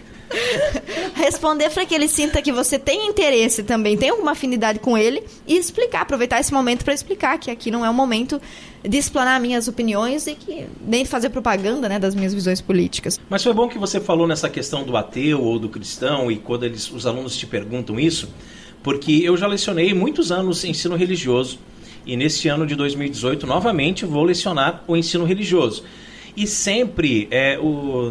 Responder para que ele sinta que você tem interesse também, tem alguma afinidade com ele e explicar, aproveitar esse momento para explicar que aqui não é o momento de explanar minhas opiniões e que nem fazer propaganda, né, das minhas visões políticas. Mas foi bom que você falou nessa questão do ateu ou do cristão e quando os alunos te perguntam isso, porque eu já lecionei muitos anos ensino religioso e neste ano de 2018 novamente vou lecionar o ensino religioso. E sempre,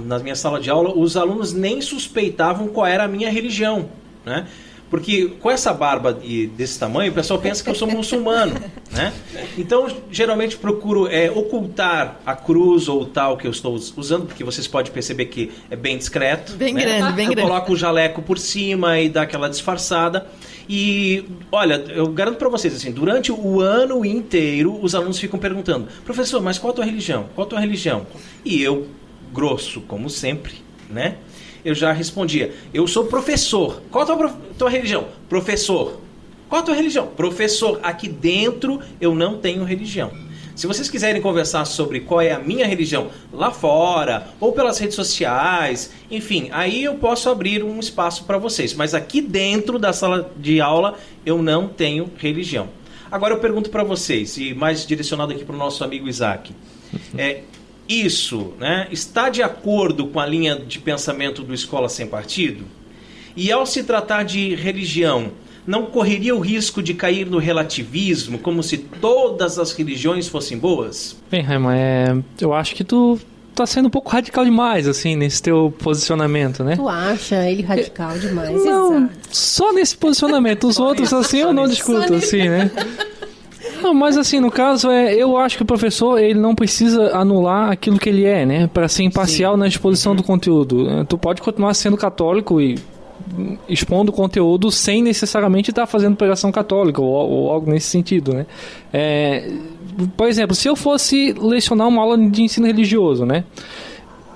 na minha sala de aula, os alunos nem suspeitavam qual era a minha religião, né? Porque com essa barba desse tamanho, o pessoal pensa que eu sou muçulmano, né? Então, geralmente procuro ocultar a cruz ou tal que eu estou usando, porque vocês podem perceber que é bem discreto. Bem né? grande, bem grande. Eu coloco o jaleco por cima e dá aquela disfarçada. E, olha, eu garanto para vocês, assim, durante o ano inteiro, os alunos ficam perguntando, professor, mas qual a tua religião? Qual a tua religião? E eu, grosso, como sempre, né? Eu já respondia, eu sou professor. Qual a tua religião? Professor. Qual a tua religião? Professor. Aqui dentro eu não tenho religião. Se vocês quiserem conversar sobre qual é a minha religião lá fora, ou pelas redes sociais, enfim, aí eu posso abrir um espaço para vocês. Mas aqui dentro da sala de aula eu não tenho religião. Agora eu pergunto para vocês, e mais direcionado aqui para o nosso amigo Isaac. Isso, né, está de acordo com a linha de pensamento do Escola Sem Partido? E ao se tratar de religião, não correria o risco de cair no relativismo, como se todas as religiões fossem boas? Bem, Raiman, eu acho que tu tá sendo um pouco radical demais, assim, nesse teu posicionamento, né? Tu acha ele radical demais? Não, Exato. só nesse posicionamento. Os outros, assim, eu não discuto, assim, né? Não, mas assim, no caso, eu acho que o professor, ele não precisa anular aquilo que ele é, né? Para ser imparcial na exposição do conteúdo. Tu pode continuar sendo católico e expondo o conteúdo sem necessariamente estar fazendo pregação católica ou algo nesse sentido, né? Por exemplo, se eu fosse lecionar uma aula de ensino religioso, né?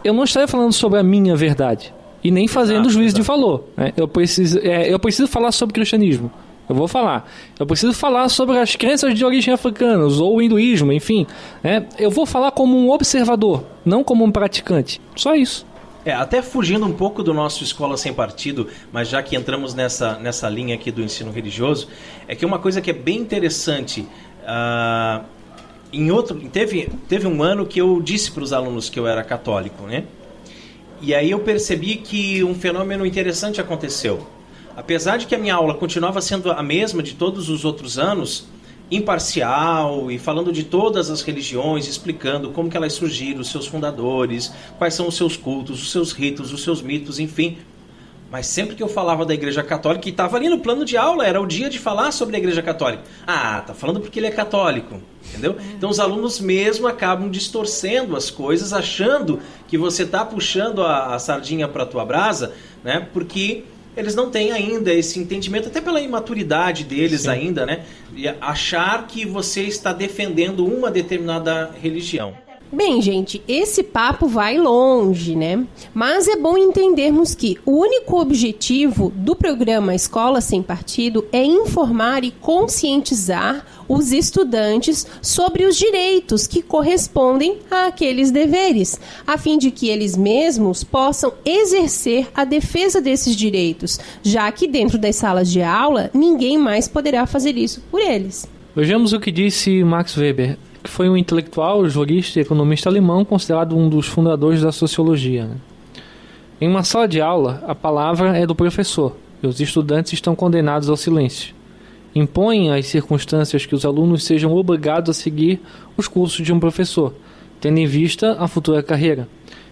Eu não estaria falando sobre a minha verdade e nem fazendo juízo de valor, né? Eu preciso falar sobre cristianismo. Eu vou falar. Eu preciso falar sobre as crenças de origem africana, ou o hinduísmo, enfim. Né? Eu vou falar como um observador, não como um praticante. Só isso. Até fugindo um pouco do nosso Escola Sem Partido, mas já que entramos nessa linha aqui do ensino religioso, é que uma coisa que é bem interessante, teve um ano que eu disse para os alunos que eu era católico, né? E aí eu percebi que um fenômeno interessante aconteceu. Apesar de que a minha aula continuava sendo a mesma de todos os outros anos, imparcial e falando de todas as religiões, explicando como que elas surgiram, os seus fundadores, quais são os seus cultos, os seus ritos, os seus mitos, enfim. Mas sempre que eu falava da Igreja Católica, e estava ali no plano de aula, era o dia de falar sobre a Igreja Católica. Tá falando porque ele é católico, entendeu? Então os alunos mesmo acabam distorcendo as coisas, achando que você está puxando a sardinha para a tua brasa, né? Porque eles não têm ainda esse entendimento, até pela imaturidade deles. Sim. Ainda, né? E achar que você está defendendo uma determinada religião. Bem, gente, esse papo vai longe, né? Mas é bom entendermos que o único objetivo do programa Escola Sem Partido é informar e conscientizar os estudantes sobre os direitos que correspondem àqueles deveres, a fim de que eles mesmos possam exercer a defesa desses direitos, já que dentro das salas de aula ninguém mais poderá fazer isso por eles. Vejamos o que disse Max Weber, que foi um intelectual, jurista e economista alemão considerado um dos fundadores da sociologia, né? Em uma sala de aula, a palavra é do professor e os estudantes estão condenados ao silêncio. impõem as circunstâncias que os alunos sejam obrigados a seguir os cursos de um professor, tendo em vista a futura carreira,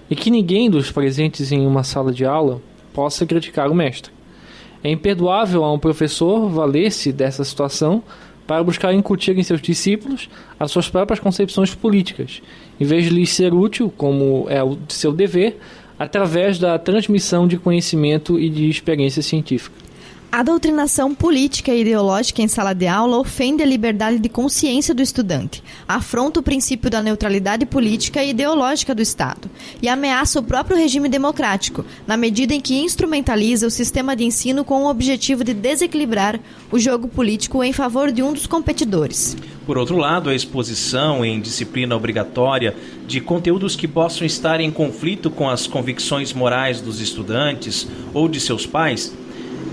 e que ninguém dos presentes em uma sala de aula possa criticar o mestre. É imperdoável a um professor valer-se dessa situação para buscar incutir em seus discípulos as suas próprias concepções políticas, em vez de lhes ser útil, como é o seu dever, através da transmissão de conhecimento e de experiência científica. A doutrinação política e ideológica em sala de aula ofende a liberdade de consciência do estudante, afronta o princípio da neutralidade política e ideológica do Estado e ameaça o próprio regime democrático, na medida em que instrumentaliza o sistema de ensino com o objetivo de desequilibrar o jogo político em favor de um dos competidores. Por outro lado, a exposição em disciplina obrigatória de conteúdos que possam estar em conflito com as convicções morais dos estudantes ou de seus pais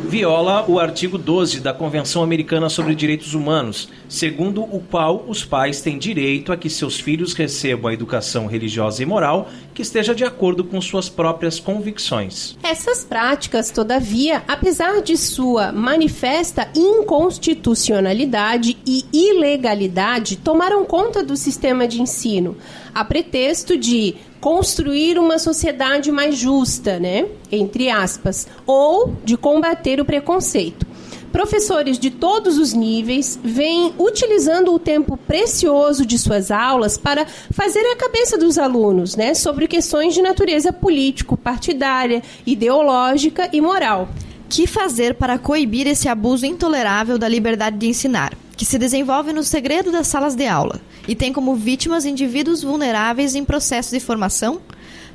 viola o artigo 12 da Convenção Americana sobre Direitos Humanos, segundo o qual os pais têm direito a que seus filhos recebam a educação religiosa e moral que esteja de acordo com suas próprias convicções. Essas práticas, todavia, apesar de sua manifesta inconstitucionalidade e ilegalidade, tomaram conta do sistema de ensino, a pretexto de construir uma sociedade mais justa, né? Entre aspas, ou de combater o preconceito. Professores de todos os níveis vêm utilizando o tempo precioso de suas aulas para fazer a cabeça dos alunos, né, sobre questões de natureza político-partidária, ideológica e moral. Que fazer para coibir esse abuso intolerável da liberdade de ensinar, que se desenvolve no segredo das salas de aula e tem como vítimas indivíduos vulneráveis em processo de formação?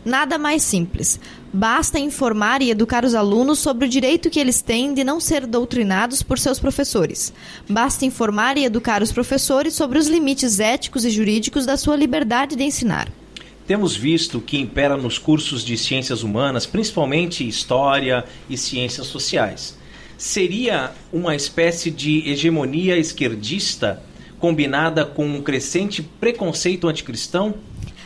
Nada mais simples. Basta informar e educar os alunos sobre o direito que eles têm de não ser doutrinados por seus professores. Basta informar e educar os professores sobre os limites éticos e jurídicos da sua liberdade de ensinar. Temos visto que impera nos cursos de ciências humanas, principalmente história e ciências sociais. Seria uma espécie de hegemonia esquerdista combinada com um crescente preconceito anticristão?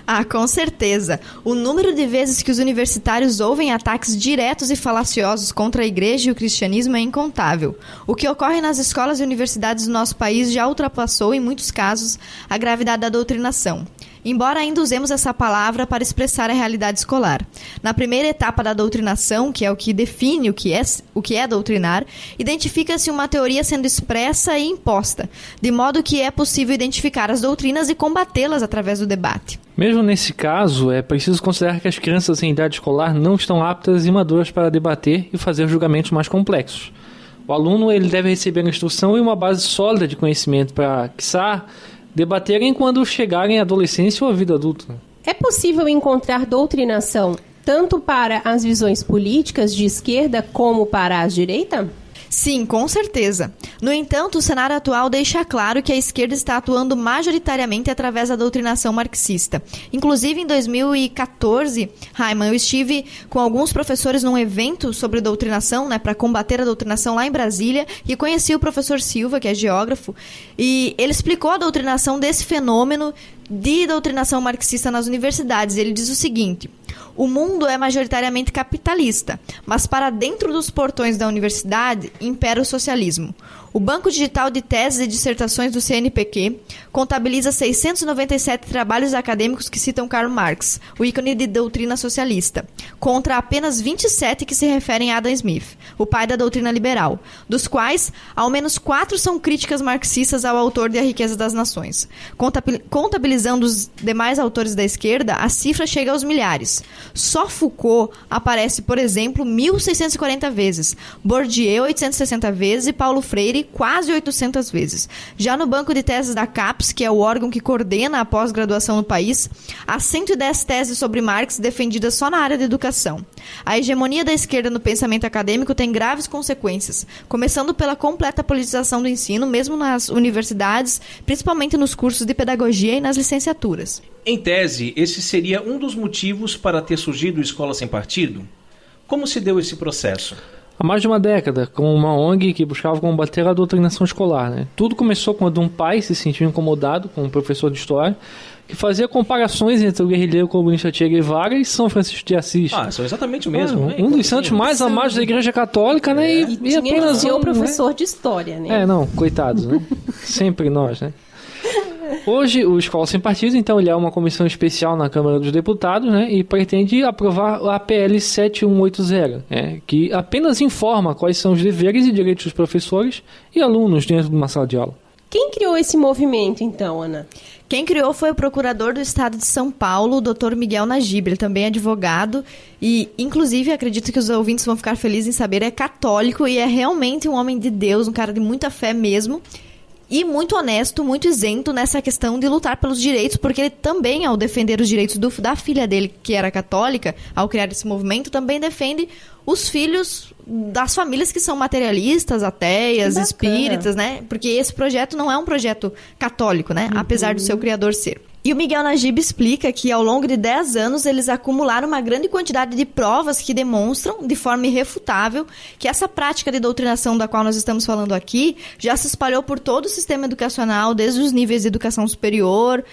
Ah, com certeza. O número de vezes que os universitários ouvem ataques diretos e falaciosos contra a igreja e o cristianismo é incontável. O que ocorre nas escolas e universidades do nosso país já ultrapassou, em muitos casos, a gravidade da doutrinação. Embora ainda usemos essa palavra para expressar a realidade escolar. Na primeira etapa da doutrinação, que é o que define o que é doutrinar, identifica-se uma teoria sendo expressa e imposta, de modo que é possível identificar as doutrinas e combatê-las através do debate. Mesmo nesse caso, é preciso considerar que as crianças em idade escolar não estão aptas e maduras para debater e fazer julgamentos mais complexos. O aluno ele deve receber instrução e uma base sólida de conhecimento para, quiçá, debaterem quando chegarem à adolescência ou à vida adulta. É possível encontrar doutrinação tanto para as visões políticas de esquerda como para as de direita? Sim, com certeza. No entanto, o cenário atual deixa claro que a esquerda está atuando majoritariamente através da doutrinação marxista. Inclusive, em 2014, Raiman, eu estive com alguns professores num evento sobre doutrinação, né, para combater a doutrinação lá em Brasília, e conheci o professor Silva, que é geógrafo, e ele explicou a doutrinação desse fenômeno de doutrinação marxista nas universidades. Ele diz o seguinte: o mundo é majoritariamente capitalista, mas para dentro dos portões da universidade impera o socialismo. O Banco Digital de Teses e Dissertações do CNPq contabiliza 697 trabalhos acadêmicos que citam Karl Marx, o ícone de doutrina socialista, contra apenas 27 que se referem a Adam Smith, o pai da doutrina liberal, dos quais ao menos 4 são críticas marxistas ao autor de A Riqueza das Nações. Contabilizando os demais autores da esquerda, a cifra chega aos milhares. Só Foucault aparece, por exemplo, 1.640 vezes, Bourdieu 860 vezes e Paulo Freire quase 800 vezes. Já no banco de teses da CAPES, que é o órgão que coordena a pós-graduação no país, há 110 teses sobre Marx defendidas só na área da educação. A hegemonia da esquerda no pensamento acadêmico tem graves consequências, começando pela completa politização do ensino, mesmo nas universidades, principalmente nos cursos de pedagogia e nas licenciaturas. Em tese, esse seria um dos motivos para ter surgido Escola Sem Partido? Como se deu esse processo? há mais de uma década, com uma ONG que buscava combater a doutrinação escolar, né? Tudo começou quando um pai se sentiu incomodado com um professor de história que fazia comparações entre o guerrilheiro comunista Che Guevara e São Francisco de Assis. São exatamente o mesmo, né? Um dos santos mais amados da Igreja Católica, né? E tinha apenas que ser o professor de história, né? Coitados, né? Sempre nós, né? Hoje, o Escola Sem Partido, então, ele é uma comissão especial na Câmara dos Deputados, né, e pretende aprovar a PL 7180, que apenas informa quais são os deveres e direitos dos professores e alunos dentro de uma sala de aula. Quem criou esse movimento, então, Ana? Quem criou foi o procurador do estado de São Paulo, o Dr. Miguel Najib. Ele também é advogado e, inclusive, acredito que os ouvintes vão ficar felizes em saber, é católico e é realmente um homem de Deus, um cara de muita fé mesmo. E muito honesto, muito isento nessa questão de lutar pelos direitos, porque ele também, ao defender os direitos da filha dele, que era católica, ao criar esse movimento, também defende os filhos das famílias que são materialistas, ateias, espíritas, né? Porque esse projeto não é um projeto católico, né? Apesar do seu criador ser. E o Miguel Najib explica que ao longo de 10 anos eles acumularam uma grande quantidade de provas que demonstram, de forma irrefutável, que essa prática de doutrinação da qual nós estamos falando aqui já se espalhou por todo o sistema educacional, desde os níveis de educação superior,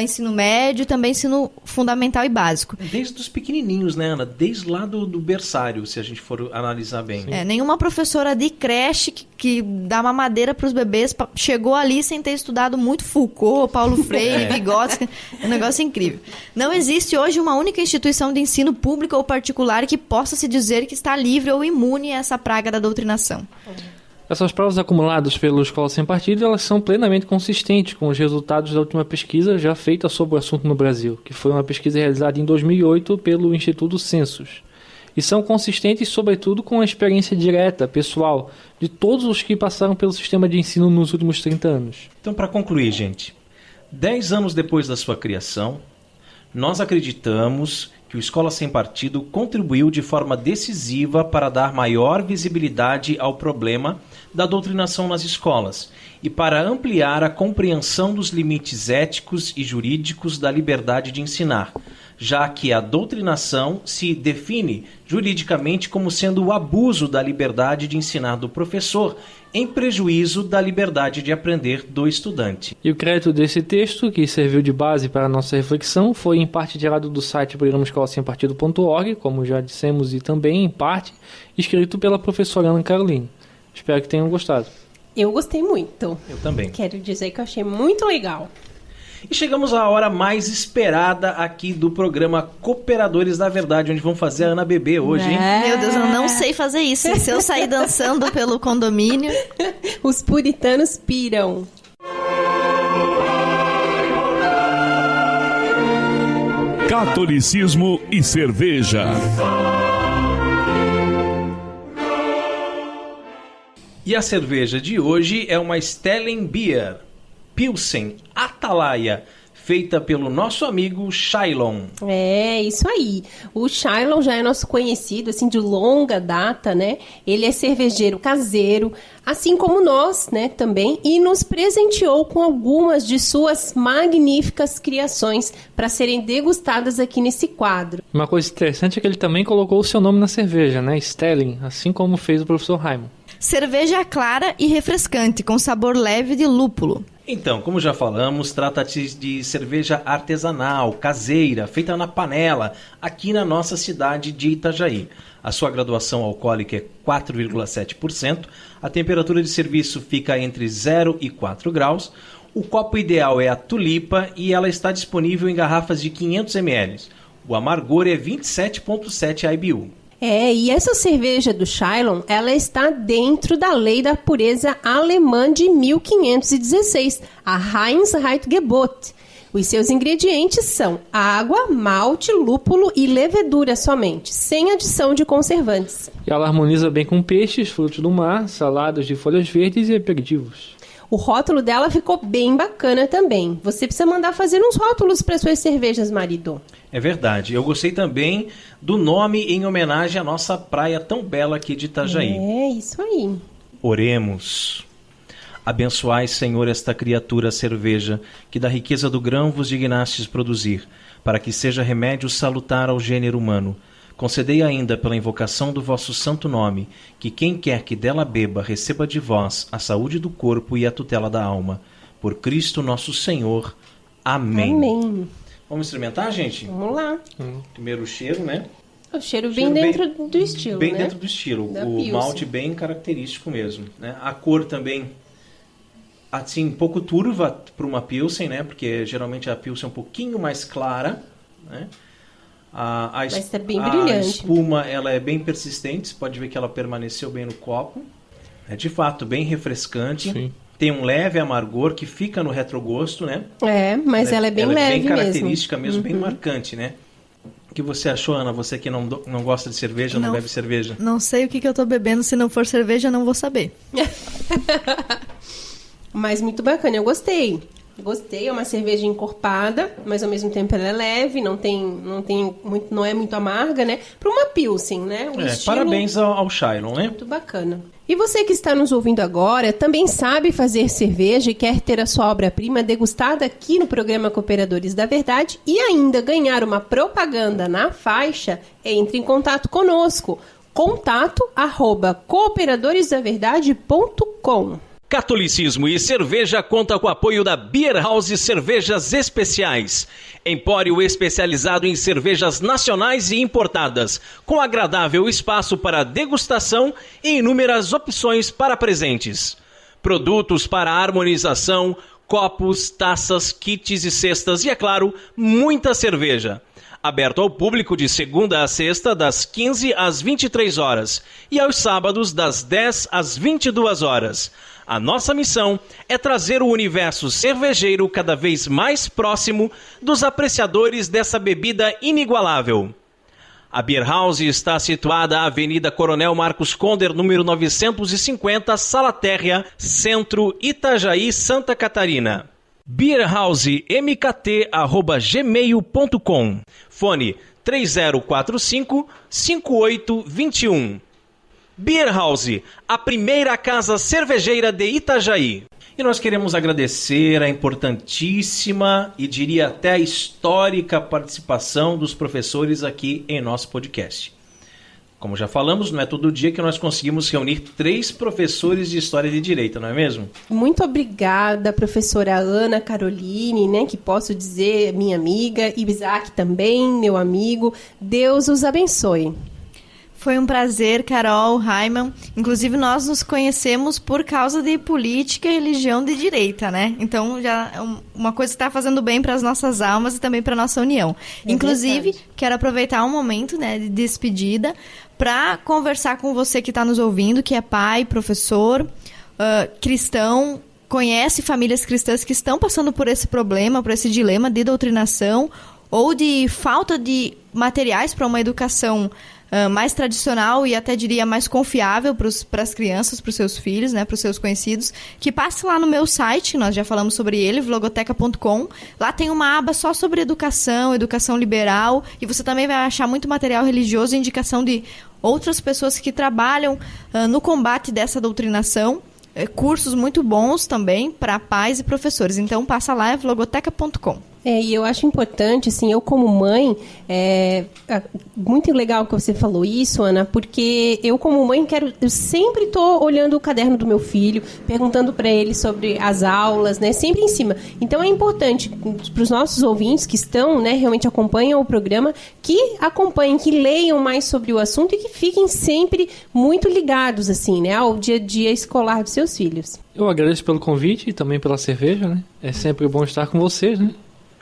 ensino médio e também ensino fundamental e básico. Desde os pequenininhos, né, Ana? Desde lá do berçário, se a gente for analisar bem. Nenhuma professora de creche que dá mamadeira para os bebês chegou ali sem ter estudado muito Foucault, Paulo Freire, Vygotsky. É um negócio incrível. Não existe hoje uma única instituição de ensino público ou particular que possa se dizer que está livre ou imune a essa praga da doutrinação. Essas provas acumuladas pelo Escola Sem Partido, elas são plenamente consistentes com os resultados da última pesquisa já feita sobre o assunto no Brasil, que foi uma pesquisa realizada em 2008 pelo Instituto Census. E são consistentes, sobretudo, com a experiência direta, pessoal, de todos os que passaram pelo sistema de ensino nos últimos 30 anos. Então, para concluir, gente, 10 anos depois da sua criação, nós acreditamos que o Escola Sem Partido contribuiu de forma decisiva para dar maior visibilidade ao problema da doutrinação nas escolas e para ampliar a compreensão dos limites éticos e jurídicos da liberdade de ensinar, já que a doutrinação se define juridicamente como sendo o abuso da liberdade de ensinar do professor em prejuízo da liberdade de aprender do estudante. E o crédito desse texto, que serviu de base para a nossa reflexão, foi em parte tirado do site programaescolasempartido.org, como já dissemos, e também, em parte, escrito pela professora Ana Caroline. Espero que tenham gostado. Eu gostei muito. Eu também. Quero dizer que eu achei muito legal. E chegamos à hora mais esperada aqui do programa Cooperadores da Verdade, onde vão fazer a Ana beber hoje, hein? Meu Deus, eu não sei fazer isso. Se eu sair dançando pelo condomínio... Os puritanos piram. Catolicismo e cerveja. E a cerveja de hoje é uma Stellen Beer Pilsen Atalaia, feita pelo nosso amigo Shailon. É, isso aí. O Shailon já é nosso conhecido, assim, de longa data, né? Ele é cervejeiro caseiro, assim como nós, né, também, e nos presenteou com algumas de suas magníficas criações para serem degustadas aqui nesse quadro. Uma coisa interessante é que ele também colocou o seu nome na cerveja, né? Stellen, assim como fez o professor Raimundo. Cerveja clara e refrescante, com sabor leve de lúpulo. Então, como já falamos, trata-se de cerveja artesanal, caseira, feita na panela, aqui na nossa cidade de Itajaí. A sua graduação alcoólica é 4,7%, a temperatura de serviço fica entre 0 e 4 graus, o copo ideal é a tulipa e ela está disponível em garrafas de 500 ml. O amargor é 27,7 IBU. E essa cerveja do Shailon, ela está dentro da lei da pureza alemã de 1516, a Reinheitsgebot. Os seus ingredientes são água, malte, lúpulo e levedura somente, sem adição de conservantes. E ela harmoniza bem com peixes, frutos do mar, saladas de folhas verdes e aperitivos. O rótulo dela ficou bem bacana também. Você precisa mandar fazer uns rótulos para suas cervejas, marido. É verdade. Eu gostei também do nome em homenagem à nossa praia tão bela aqui de Itajaí. É, isso aí. Oremos. Abençoai, Senhor, esta criatura cerveja, que da riqueza do grão vos dignastes produzir, para que seja remédio salutar ao gênero humano. Concedei ainda pela invocação do vosso santo nome, que quem quer que dela beba receba de vós a saúde do corpo e a tutela da alma. Por Cristo nosso Senhor. Amém. Amém. Vamos experimentar, gente? Vamos lá. Primeiro o cheiro, né? O cheiro bem dentro do estilo, bem né? dentro do estilo. Da O Pilsen. malte bem característico mesmo, né? A cor também, assim, um pouco turva para uma Pilsen, né? Porque geralmente a Pilsen é um pouquinho mais clara, né? Mas tá bem a brilhante. espuma, ela é bem persistente. Você pode ver que ela permaneceu bem no copo. É de fato bem refrescante. Sim. Tem um leve amargor que fica no retrogosto, né? Mas ela é bem leve bem mesmo. característica mesmo, bem marcante, né? O que você achou, Ana? Você que não gosta de cerveja, não bebe cerveja. Não sei o que eu tô bebendo, se não for cerveja, não vou saber. Mas muito bacana, eu gostei. Gostei, é uma cerveja encorpada, mas ao mesmo tempo ela é leve, não é muito amarga, né? Para uma Pilsen, né? O estilo... Parabéns ao Shailon, né? Muito bacana. E você que está nos ouvindo agora, também sabe fazer cerveja e quer ter a sua obra-prima degustada aqui no programa Cooperadores da Verdade e ainda ganhar uma propaganda na faixa? Entre em contato conosco. contato@cooperadoresdaverdade.com. Catolicismo e cerveja conta com o apoio da Beer House Cervejas Especiais. Empório especializado em cervejas nacionais e importadas, com agradável espaço para degustação e inúmeras opções para presentes. Produtos para harmonização, copos, taças, kits e cestas e, é claro, muita cerveja. Aberto ao público de segunda a sexta, das 15 às 23 horas e aos sábados, das 10 às 22 horas. A nossa missão é trazer o universo cervejeiro cada vez mais próximo dos apreciadores dessa bebida inigualável. A Beer House está situada à Avenida Coronel Marcos Conder, número 950, Sala Térrea, Centro, Itajaí, Santa Catarina. beerhouse.mkt@gmail.com. Fone 3045-5821. Beer House, a primeira casa cervejeira de Itajaí. E nós queremos agradecer a importantíssima e diria até a histórica participação dos professores aqui em nosso podcast. Como já falamos, não é todo dia que nós conseguimos reunir 3 professores de História de Direito, não é mesmo? Muito obrigada, professora Ana Caroline, né, que posso dizer minha amiga, e Isaac também, meu amigo. Deus os abençoe. Foi um prazer, Carol, Raiman. Inclusive, nós nos conhecemos por causa de política e religião de direita, né? Então, já é uma coisa que está fazendo bem para as nossas almas e também para a nossa união. Inclusive, quero aproveitar um momento, né, de despedida para conversar com você que está nos ouvindo, que é pai, professor, cristão, conhece famílias cristãs que estão passando por esse problema, por esse dilema de doutrinação ou de falta de materiais para uma educação mais tradicional e até diria mais confiável para as crianças, para os seus filhos, né, para os seus conhecidos, que passe lá no meu site, nós já falamos sobre ele, vlogoteca.com. Lá tem uma aba só sobre educação liberal, e você também vai achar muito material religioso e indicação de outras pessoas que trabalham no combate dessa doutrinação, cursos muito bons também para pais e professores. Então passa lá, é vlogoteca.com. E eu acho importante, assim, eu como mãe, muito legal que você falou isso, Ana, porque eu como mãe eu sempre estou olhando o caderno do meu filho, perguntando para ele sobre as aulas, né, sempre em cima. Então é importante para os nossos ouvintes que estão, né, realmente acompanham o programa, que acompanhem, que leiam mais sobre o assunto e que fiquem sempre muito ligados, assim, né, ao dia a dia escolar dos seus filhos. Eu agradeço pelo convite e também pela cerveja, né? É sempre bom estar com vocês, né?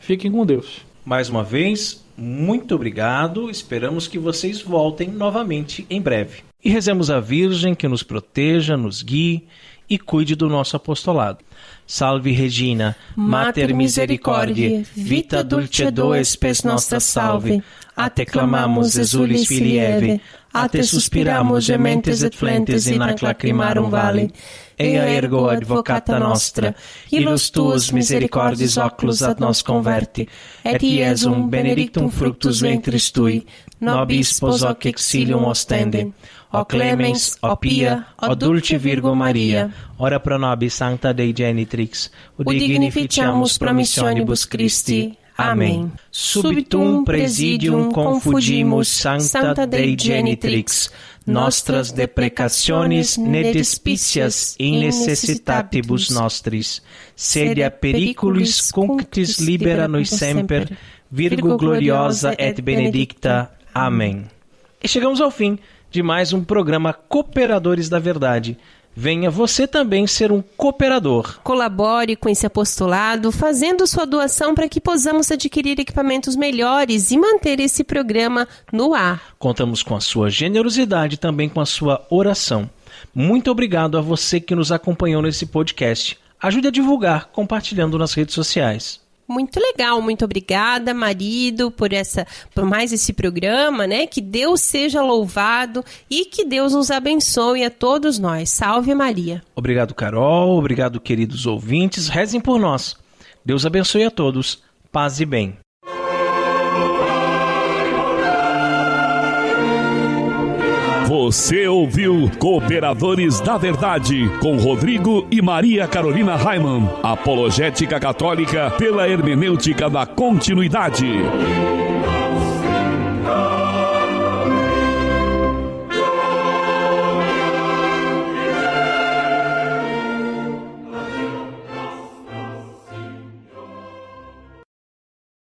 Fiquem com Deus. Mais uma vez, muito obrigado. Esperamos que vocês voltem novamente em breve. E rezemos a Virgem que nos proteja, nos guie e cuide do nosso apostolado. Salve Regina, Mater Misericordiae, vita dulcedo spes nostra salve. A te clamamos, exulis filii Eve, a te suspiramos, gementes et flentes in ac lacrimarum vale. Ea ergo advocata nostra, ilus tuus misericordis oculos ad nos converti, et Iesum benedictum fructus ventris tui, nobis spos hoc exilium ostende. O clemens, o pia, o dulce Virgo Maria, ora pro nobis sancta Dei genitrix, udignificiamus promissionibus Christi. Amém. Subtum presidium confugimus sancta Dei genitrix, nostras deprecationes ne despicias in necessitatibus nostris, sede a periculis cunctis libera nos semper, Virgo gloriosa et benedicta. Amém. E chegamos ao fim de mais um programa Cooperadores da Verdade. Venha você também ser um cooperador. Colabore com esse apostolado, fazendo sua doação para que possamos adquirir equipamentos melhores e manter esse programa no ar. Contamos com a sua generosidade e também com a sua oração. Muito obrigado a você que nos acompanhou nesse podcast. Ajude a divulgar compartilhando nas redes sociais. Muito legal, muito obrigada, marido, por mais esse programa, né? Que Deus seja louvado e que Deus nos abençoe a todos nós. Salve Maria. Obrigado, Carol. Obrigado, queridos ouvintes. Rezem por nós. Deus abençoe a todos. Paz e bem. Você ouviu Cooperadores da Verdade, com Rodrigo e Maria Carolina Raimann. Apologética católica pela hermenêutica da continuidade.